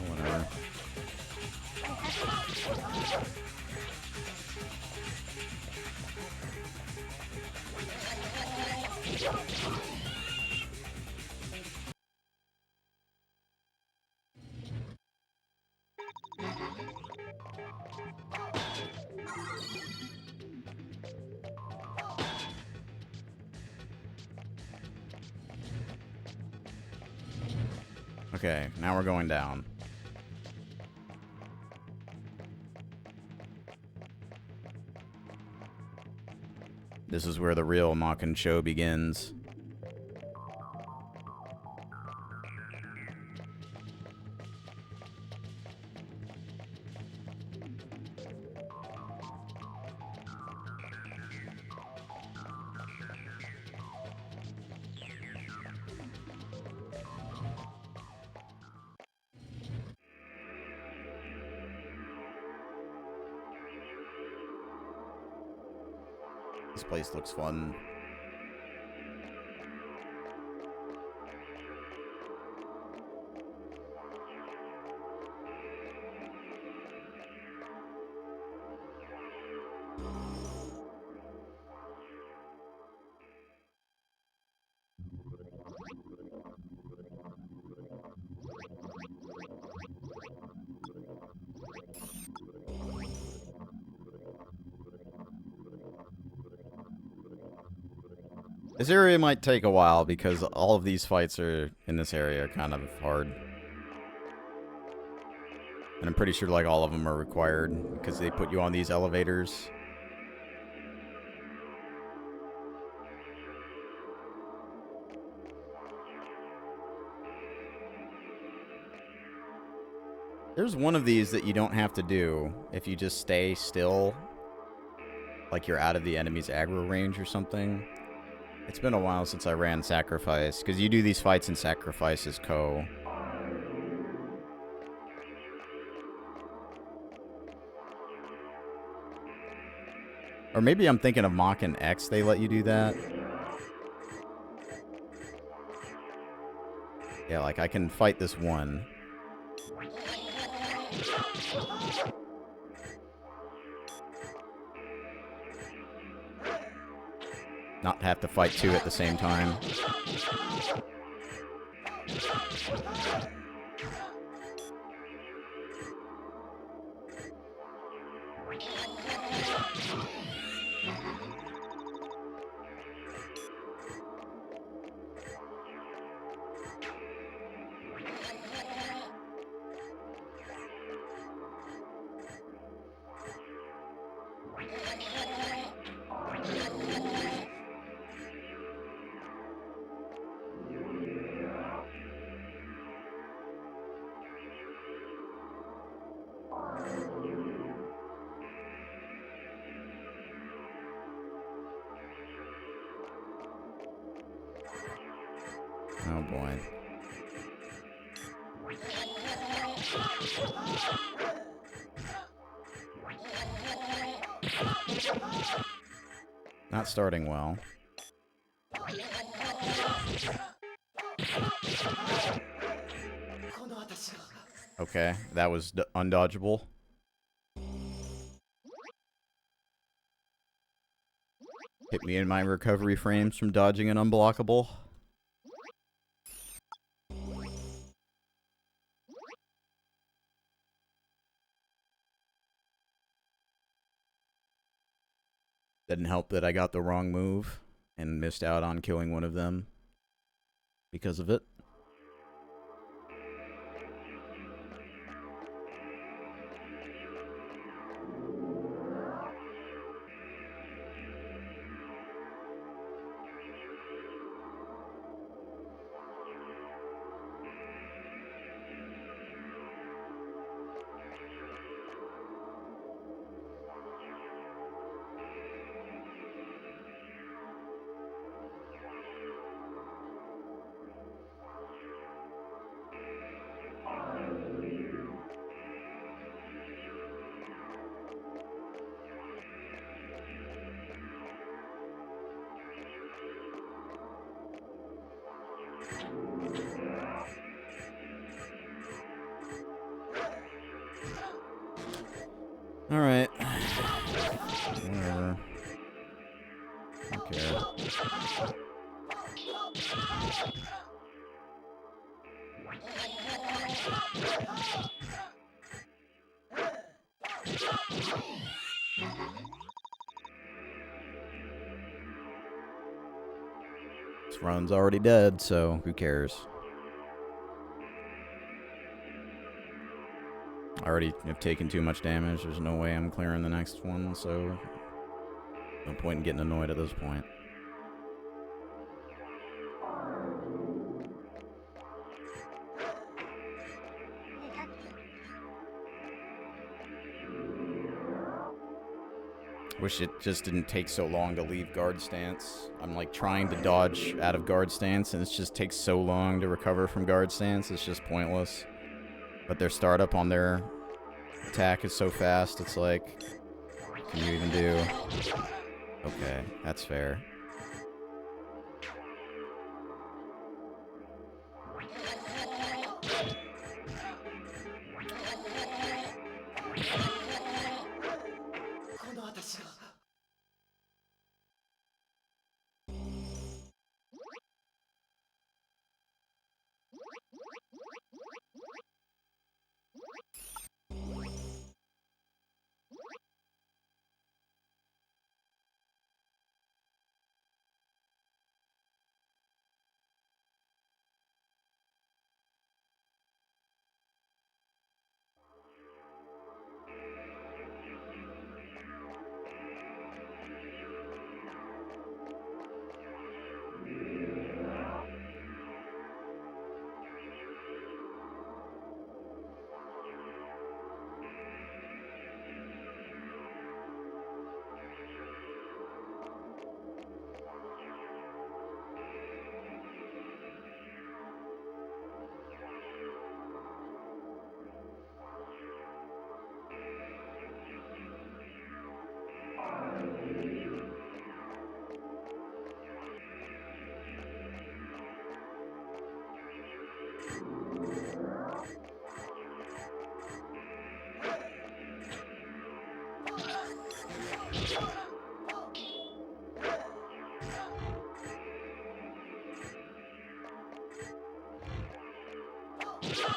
Whatever. Okay, now we're going down. This is where the real Maken show begins. This place looks fun. This area might take a while because all of these fights are in this area are kind of hard. And I'm pretty sure like all of them are required because they put you on these elevators. There's one of these that you don't have to do if you just stay still. Like you're out of the enemy's aggro range or something. It's been a while since I ran Sacrifice, because you do these fights in Sacrifice as Ko. Or maybe I'm thinking of Maken X, they let you do that. Yeah, like I can fight this one. Not have to fight two at the same time. Oh boy. Not starting well. Okay, that was undodgeable. Hit me in my recovery frames from dodging an unblockable. Didn't help that I got the wrong move and missed out on killing one of them because of it. Alright. Whatever. Okay. This run's already dead, so who cares? I already have taken too much damage. There's no way I'm clearing the next one, so no point in getting annoyed at this point. Wish it just didn't take so long to leave guard stance. I'm like trying to dodge out of guard stance and it just takes so long to recover from guard stance. It's just pointless. But their startup on their attack is so fast, it's like, what can you even do? Okay, that's fair.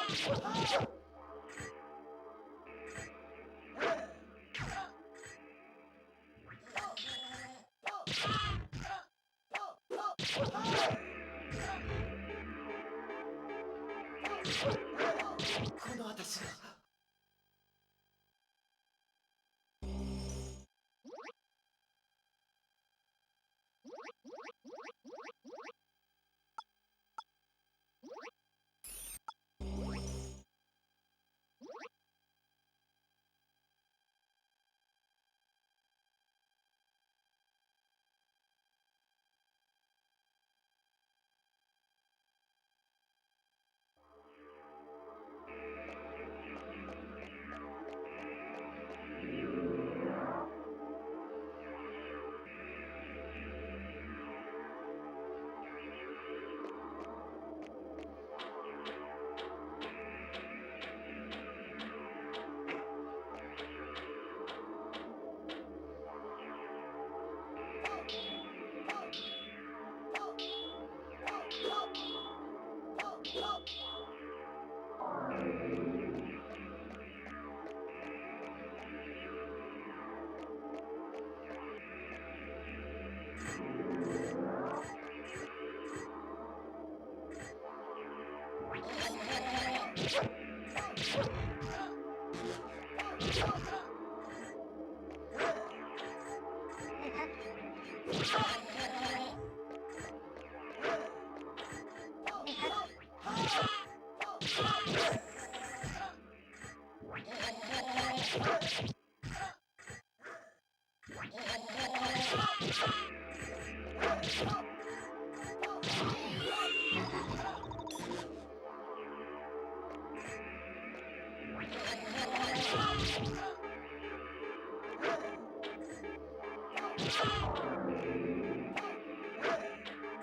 この私が。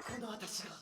この私が。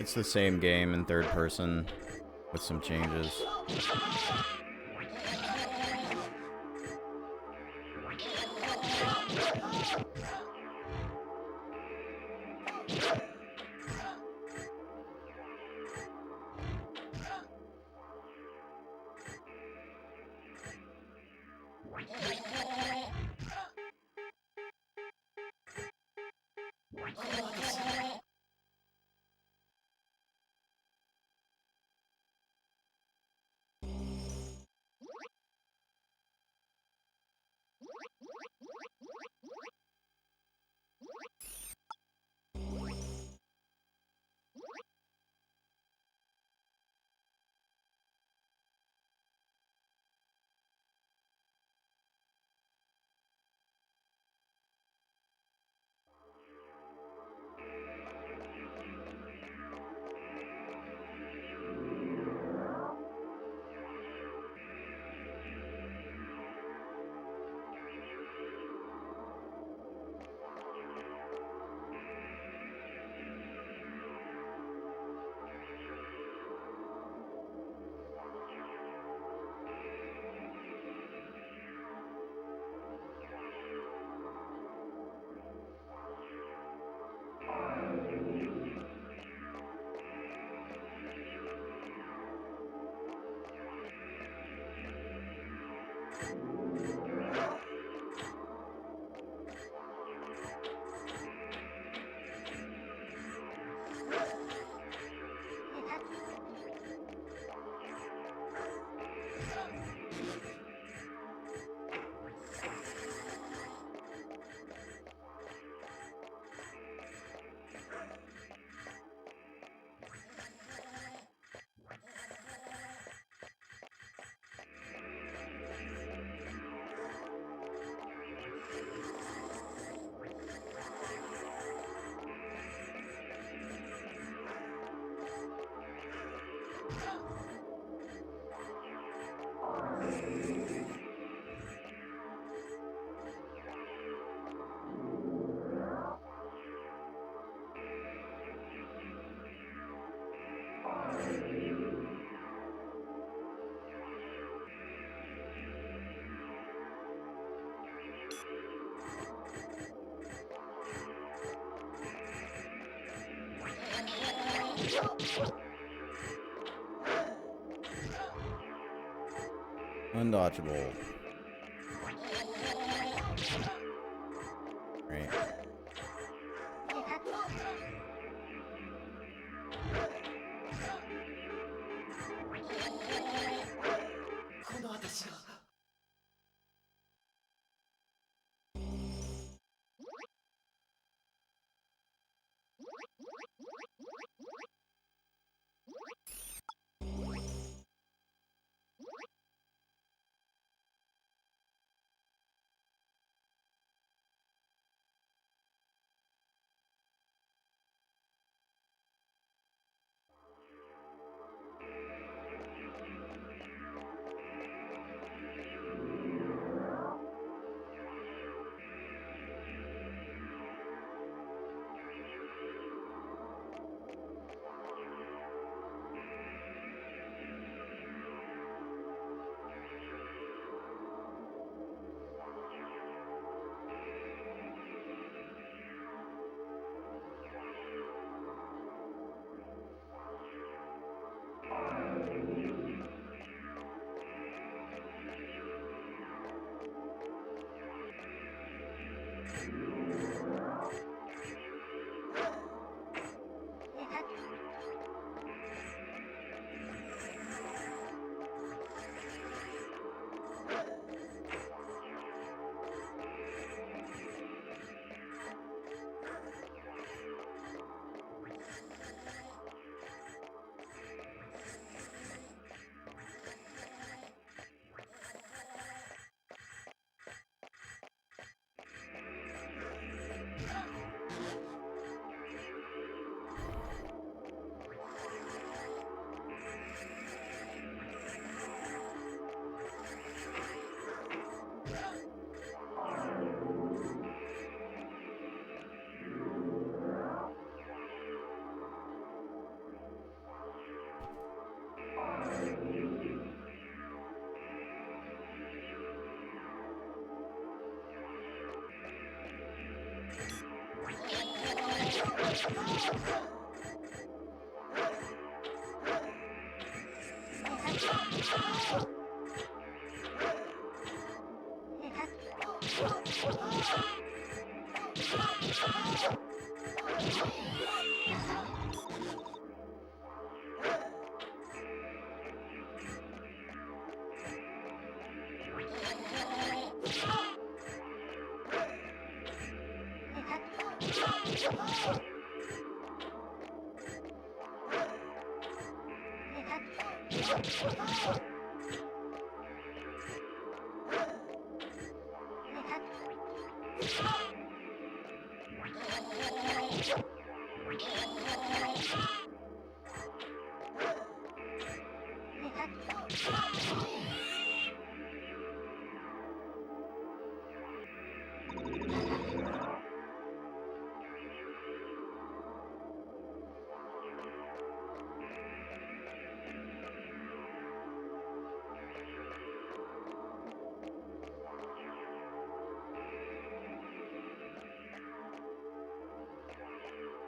It's the same game in third person with some changes. Undodgeable. Right. この私が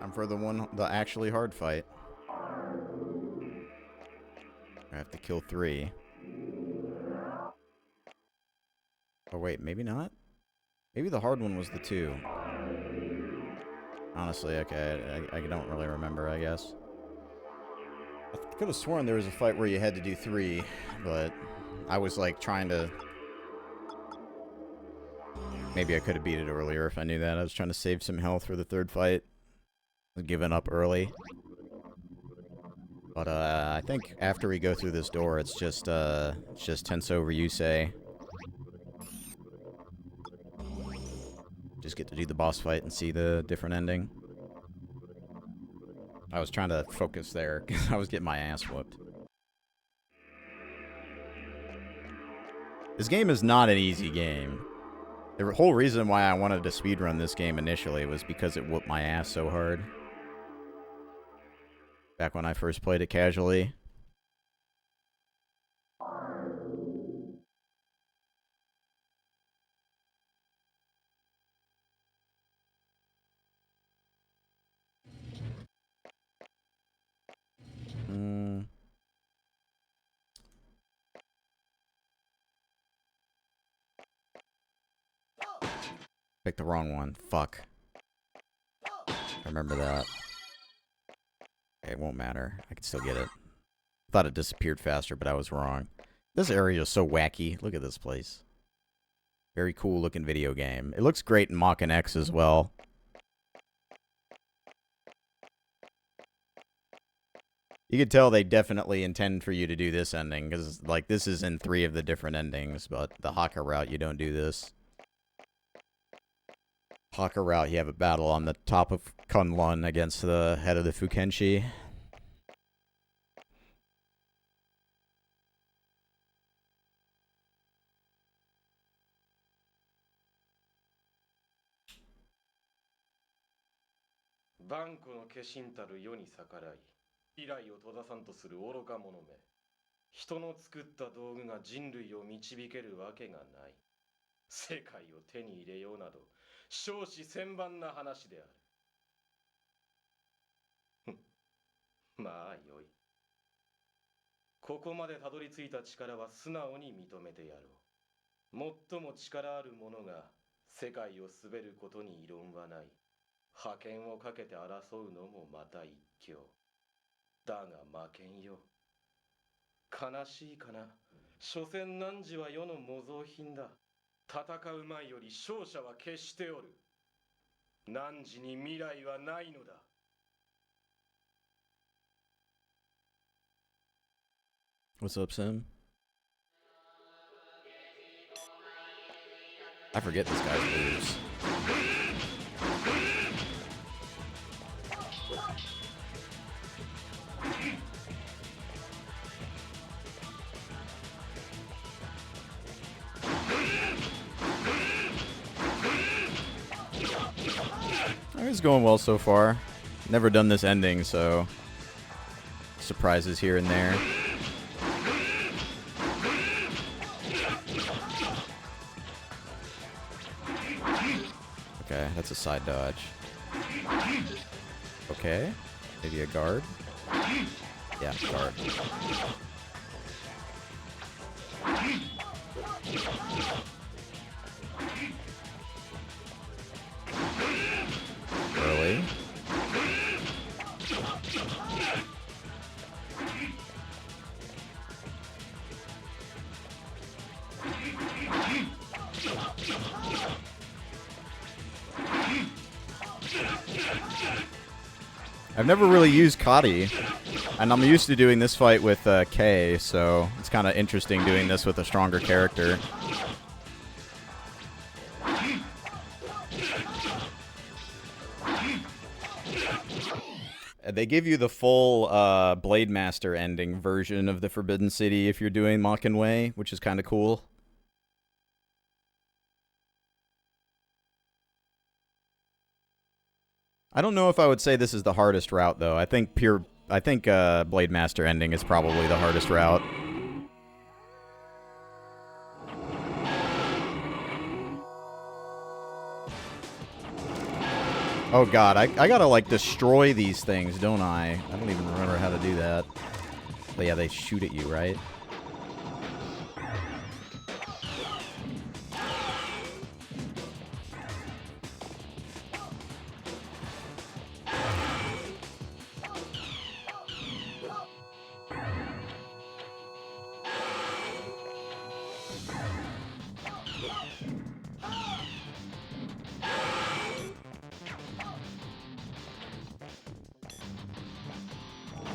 I'm for the actually hard fight. I have to kill 3. Oh wait, maybe not? Maybe the hard one was the 2. Honestly, okay, I don't really remember, I guess. I could have sworn there was a fight where you had to do 3, but I was like trying to... Maybe I could have beat it earlier if I knew that. I was trying to save some health for the 3rd fight. Giving up early. But I think after we go through this door, it's just Tenso Ryusei. Just get to do the boss fight and see the different ending. I was trying to focus there because I was getting my ass whooped. This game is not an easy game. The whole reason why I wanted to speedrun this game initially was because it whooped my ass so hard. Back when I first played it casually. Picked the wrong one. Fuck. I remember that. Okay, it won't matter. I can still get it. Thought it disappeared faster, but I was wrong. This area is so wacky. Look at this place. Very cool looking video game. It looks great in Maken X as well. You could tell they definitely intend for you to do this ending, because, like, this is in 3 of the different endings, but the Haka route, you don't do this. Haka route, you have a battle on the top of Kunlun against the head of the Fukenshi.万古の化身たる世に逆らい、未来を閉ざさんとする愚か者め。人の作った道具が人類を導けるわけがない。世界を手に入れようなど、少子千万な話である。まあよい。ここまでたどり着いた力は素直に認めてやろう。最も力ある者が世界を滑ることに異論はない。覇権をかけて争うのもまた一興。だが負けんよ。悲しいかな。所詮汝は世の模造品だ。戦う前より勝者は決しておる。汝に未来はないのだ。What's up, Sim? I forget this guy's moves. It's going well so far. Never done this ending, so surprises here and there. Okay, that's a side dodge. Okay, maybe a guard. Yeah, guard. Early. I've never really used Kadi, and I'm used to doing this fight with Kay, so it's kind of interesting doing this with a stronger character. They give you the full Blade Master ending version of the Forbidden City if you're doing Maken Way, which is kind of cool. I don't know if I would say this is the hardest route, though. I think Blade Master ending is probably the hardest route. Oh god, I gotta, like, destroy these things, don't I? I don't even remember how to do that. But yeah, they shoot at you, right?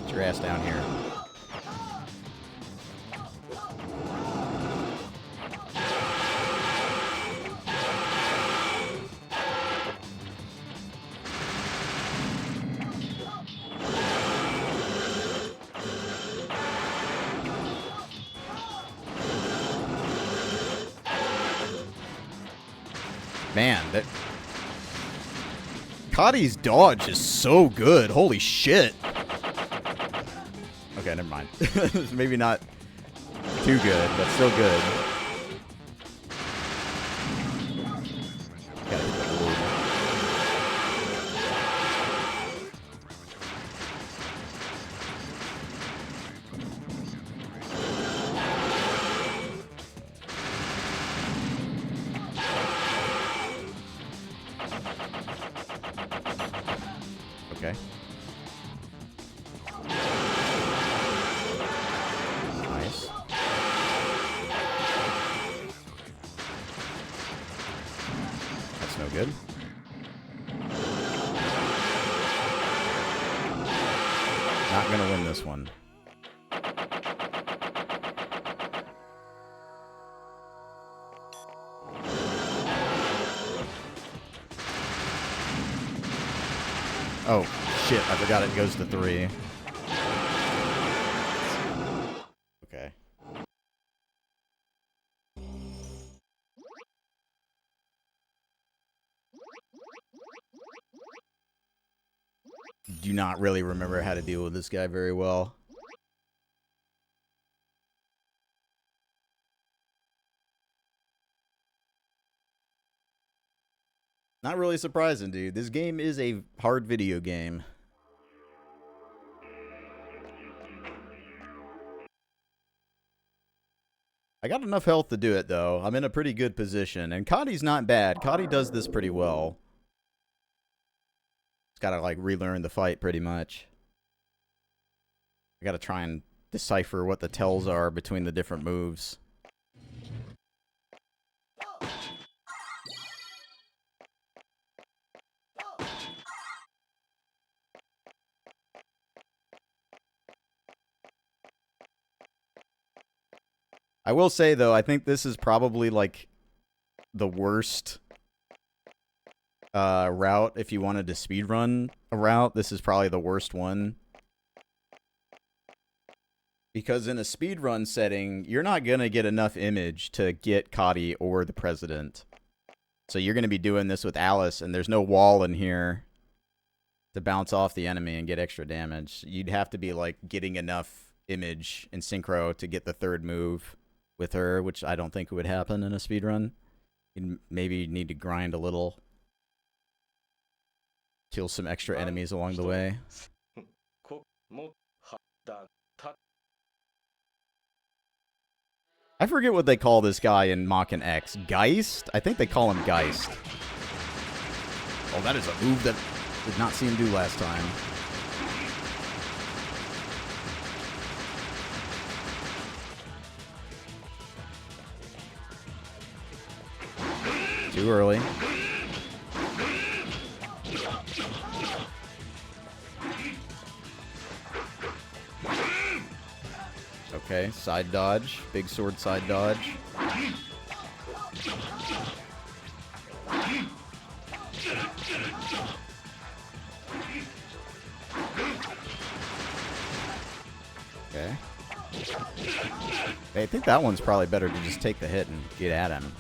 Get your ass down here. Man, that Kadi's dodge is so good. Holy shit. Okay, never mind. Maybe not too good, but still good. Gotta hit the wood. no good. Not gonna win this one. Oh, shit, I forgot it goes to 3. Okay. Do not really remember how to deal with this guy very well. Not really surprising, dude. This game is a hard video game. I got enough health to do it, though. I'm in a pretty good position. And Cotty's not bad. Cotty does this pretty well. It's got to, like, relearn the fight pretty much. I got to try and decipher what the tells are between the different moves. I will say, though, I think this is probably, like, the worst route. If you wanted to speedrun a route, this is probably the worst one. Because in a speedrun setting, you're not going to get enough image to get Cotty or the president. So you're going to be doing this with Alice, and there's no wall in here to bounce off the enemy and get extra damage. You'd have to be, like, getting enough image in synchro to get the third move with her, which I don't think would happen in a speedrun. You'd maybe need to grind a little. Kill some extra enemies along the way. I forget what they call this guy in Maken X. Geist? I think they call him Geist. Oh, that is a move that did not see him do last time. Too early. Okay, side dodge. Big sword side dodge. Okay. Hey, I think that one's probably better to just take the hit and get at him.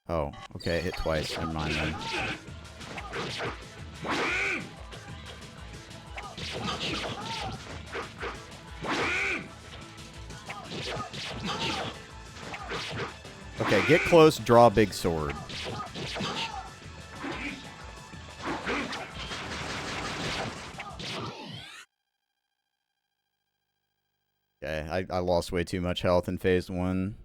Oh, okay, hit twice. Never mind then. Okay, get close, draw big sword. Okay, I lost way too much health in phase 1.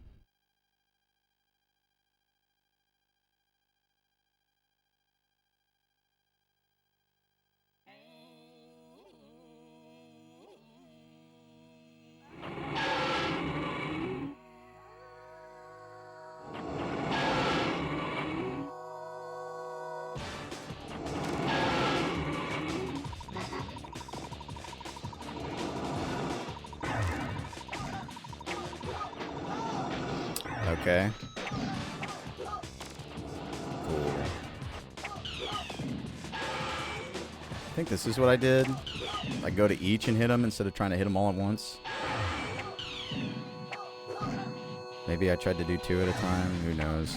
Okay. Cool. I think this is what I did. I go to each and hit them instead of trying to hit them all at once. Maybe I tried to do 2 at a time. Who knows?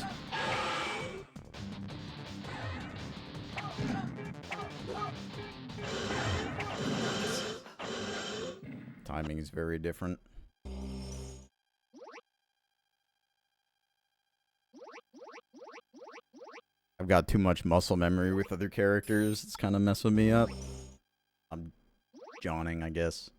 Timing is very different. I've got too much muscle memory with other characters. It's kind of messing me up. I'm yawning, I guess.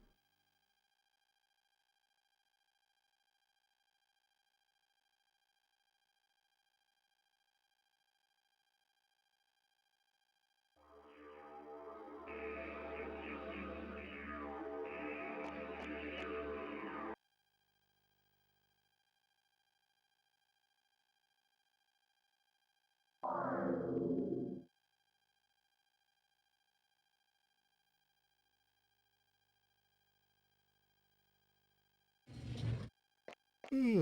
My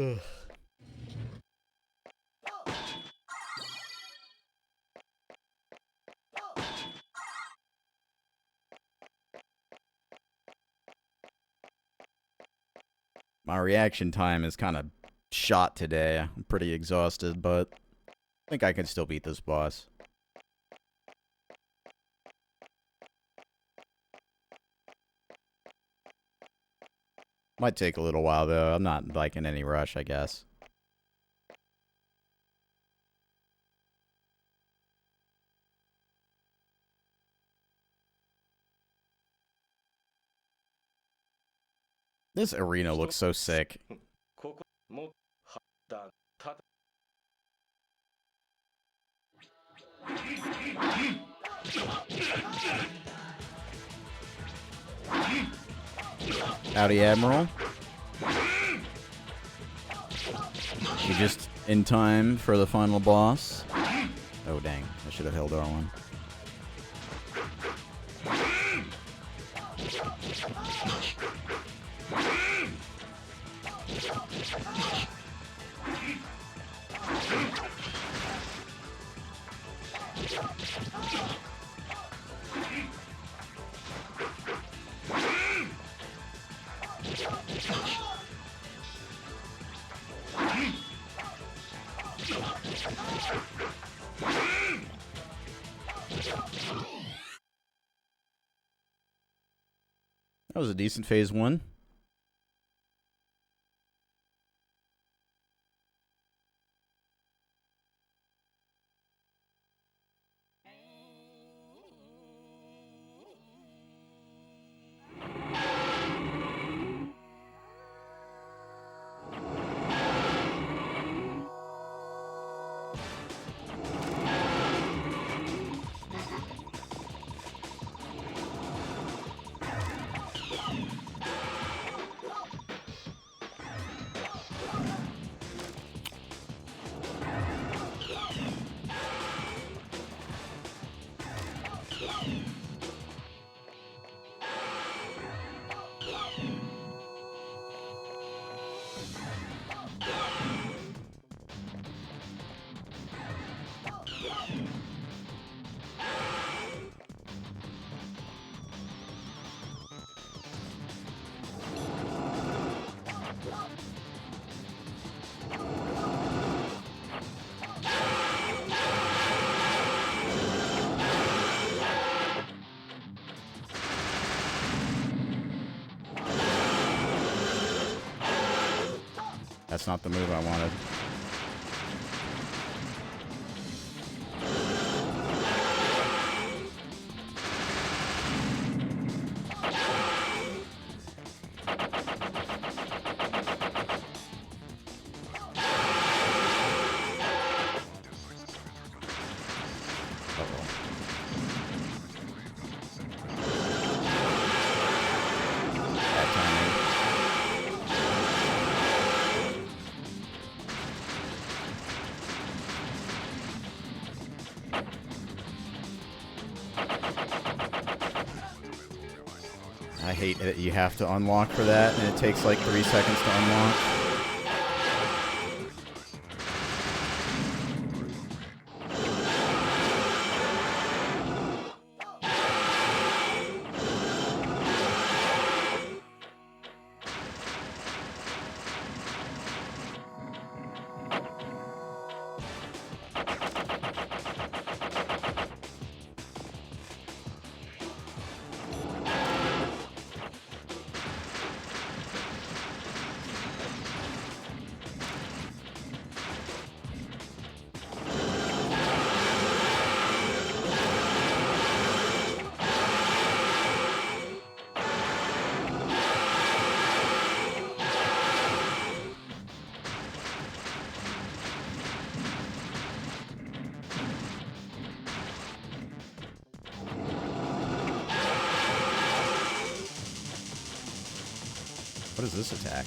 reaction time is kind of shot today. I'm pretty exhausted, but I think I can still beat this boss. Might take a little while, though. I'm not, like, in any rush, I guess. This arena looks so sick. Howdy, Admiral. You just in time for the final boss. Oh, dang. I should have held R1. That was a decent phase 1. That's not the move I wanted. I hate that you have to unlock for that, and it takes like 3 seconds to unlock. What is this attack?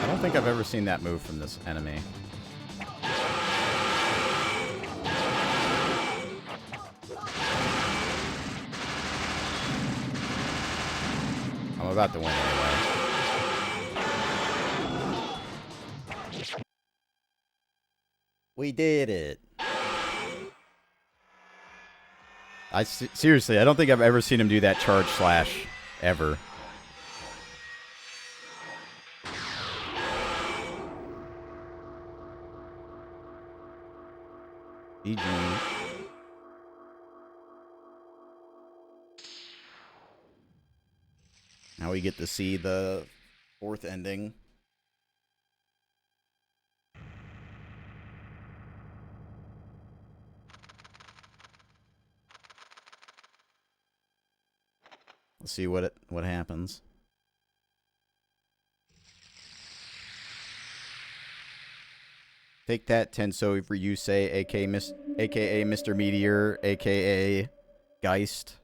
I don't think I've ever seen that move from this enemy. I'm about to win anyway. We did it. Seriously, I don't think I've ever seen him do that charge slash ever. GG. Now we get to see the fourth ending. Let's see what happens. Take that, Tenso Ryusei, aka Mr. Meteor, aka Geist.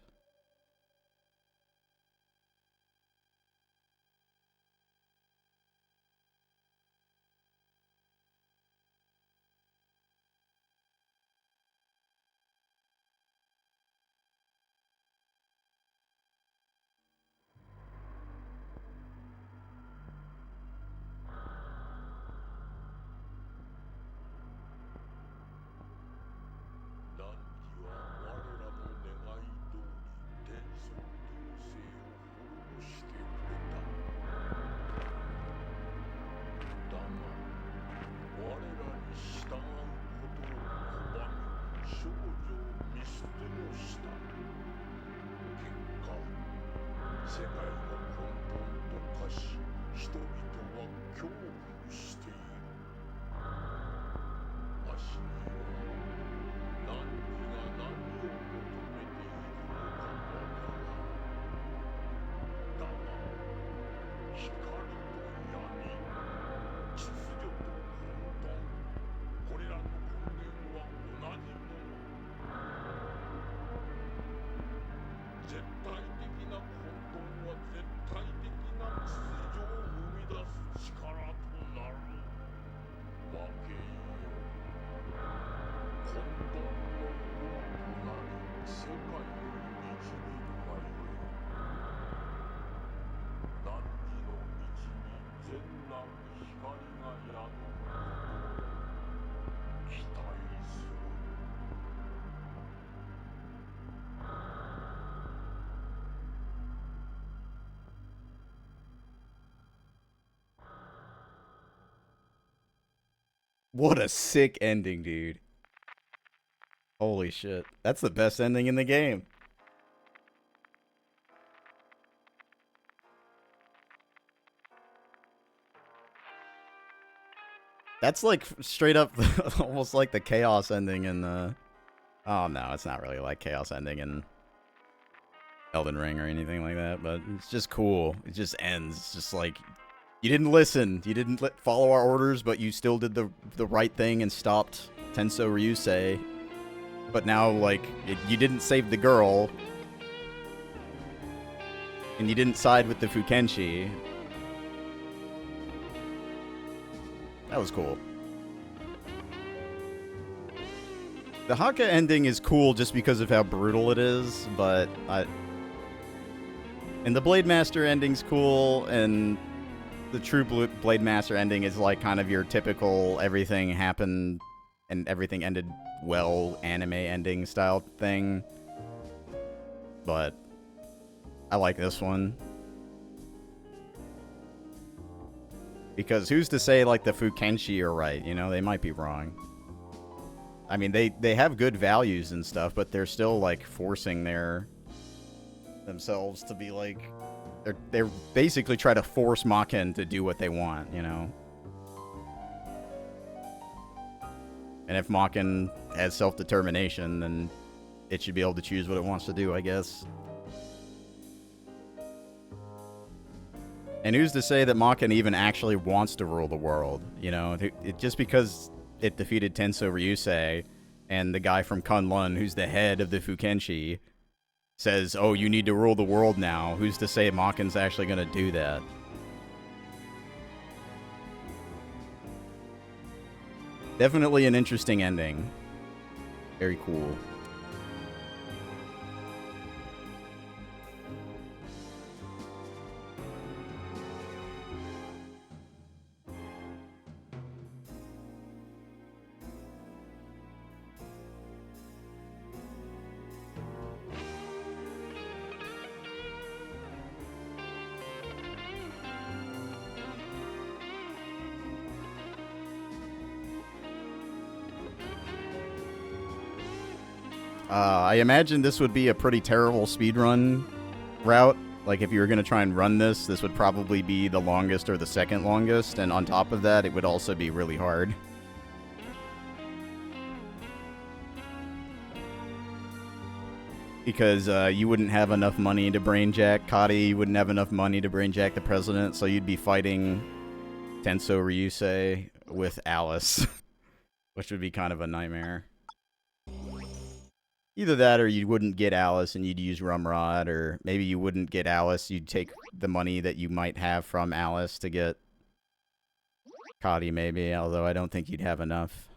What a sick ending, dude. Holy shit. That's the best ending in the game. That's like straight up almost like the chaos ending in the... Oh no, it's not really like chaos ending in Elden Ring or anything like that, but it's just cool. It just ends. It's just like, you didn't listen. You didn't follow our orders, but you still did the right thing and stopped Tenso Ryusei. But now, like, you didn't save the girl. And you didn't side with the Fukenshi. That was cool. The Haka ending is cool just because of how brutal it is, but and the Blade Master ending's cool, and the true Blade Master ending is like kind of your typical everything happened and everything ended well anime ending style thing. But I like this one. Because who's to say, like, the Fukenshi are right, you know? They might be wrong. I mean, they have good values and stuff, but they're still, like, forcing themselves to be, like... They're basically trying to force Maken to do what they want, you know? And if Maken has self-determination, then it should be able to choose what it wants to do, I guess. And who's to say that Maken even actually wants to rule the world, you know? Just because it defeated Tenso Ryusei, and the guy from Kunlun, who's the head of the Fukenshi, says, oh, you need to rule the world now. Who's to say Maken's actually going to do that? Definitely an interesting ending. Very cool. I imagine this would be a pretty terrible speedrun route. Like, if you were going to try and run this, this would probably be the longest or the second longest, and on top of that, it would also be really hard. Because you wouldn't have enough money to brainjack Kadi, you wouldn't have enough money to brainjack the president, so you'd be fighting Tenso Ryusei with Alice, which would be kind of a nightmare. Either that, or you wouldn't get Alice and you'd use Rumrod, or maybe you wouldn't get Alice, you'd take the money that you might have from Alice to get Kadi, maybe, although I don't think you'd have enough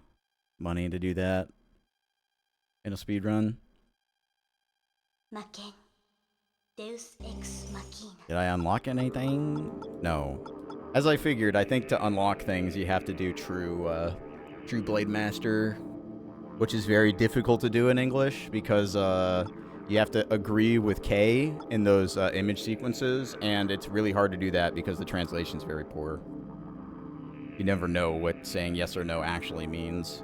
money to do that in a speedrun. Maken. Deus ex machina. Did I unlock anything? No. As I figured, I think to unlock things, you have to do True Blade Master, which is very difficult to do in English, because you have to agree with K in those image sequences, and it's really hard to do that because the translation's very poor. You never know what saying yes or no actually means.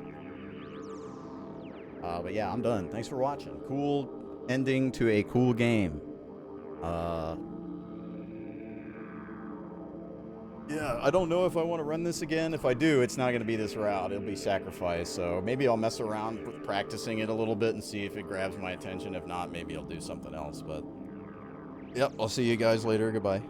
But yeah, I'm done. Thanks for watching. Cool ending to a cool game. Yeah, I don't know if I want to run this again. If I do, it's not going to be this route. It'll be Sacrifice. So maybe I'll mess around with practicing it a little bit and see if it grabs my attention. If not, maybe I'll do something else. But, yep, I'll see you guys later. Goodbye.